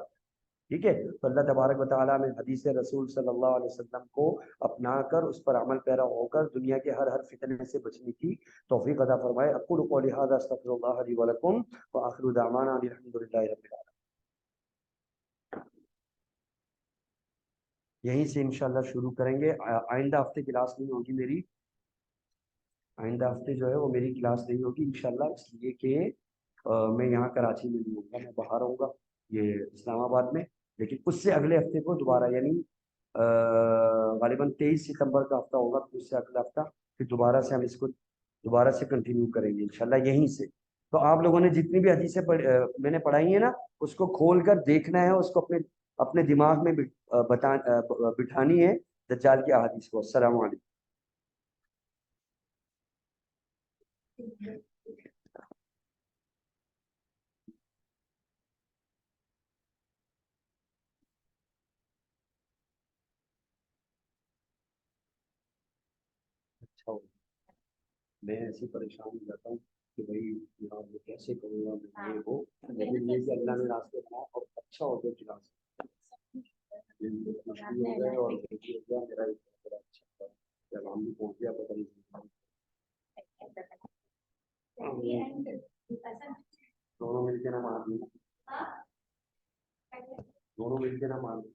ٹھیک ہے، تو اللہ تبارک و تعالیٰ میں حدیث رسول صلی اللہ علیہ وسلم کو اپنا کر اس پر عمل پیرا ہو کر دنیا کے ہر فتنے سے بچنے کی توفیق عطا فرمائے۔ اقول قولی ھذا استغفر اللہ لی ولکم وآخر دعوانا ان الحمد للہ رب العالمین۔ یہیں سے انشاءاللہ شروع کریں گے۔ آئندہ ہفتے کلاس نہیں ہوگی میری، آئندہ ہفتے جو ہے وہ میری کلاس نہیں ہوگی انشاءاللہ، اس لیے کہ میں یہاں کراچی میں نہیں ہوں گا، میں باہر ہوں گا یہ اسلام آباد میں۔ لیکن اس سے اگلے ہفتے کو دوبارہ، یعنی غالباً 23 ستمبر کا ہفتہ ہوگا، پھر اس سے اگلا ہفتہ پھر دوبارہ سے ہم اس کو دوبارہ سے کنٹینیو کریں گے انشاءاللہ یہیں سے۔ تو آپ لوگوں نے جتنی بھی حدیثیں میں نے پڑھائی ہیں نا، اس کو کھول کر دیکھنا ہے، اس کو اپنے اپنے دماغ میں بٹھانی ہے دجال کی احادیث کو۔ السلام علیکم۔ اچھا ہو، میں ایسے پریشان ہو جاتا ہوں کہ بھائی یہاں وہ کیسے کروں گا میں یہ وہ، لیکن یہ کہ اللہ نے راستے بنایا اور اچھا ہو گیا کہ راستے مشکل ہو گئے اور دیکھیے کیا میرا بڑا اچھا تھا جب ہم بھی پہنچ گیا پتہ نہیں دونوں مل کے نہ مار دیں، دونوں مل کے نہ مار دیں۔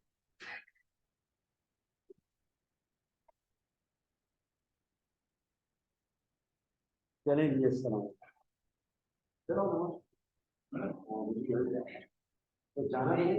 چلیں جی، السلام چلو تو جانا نہیں ہے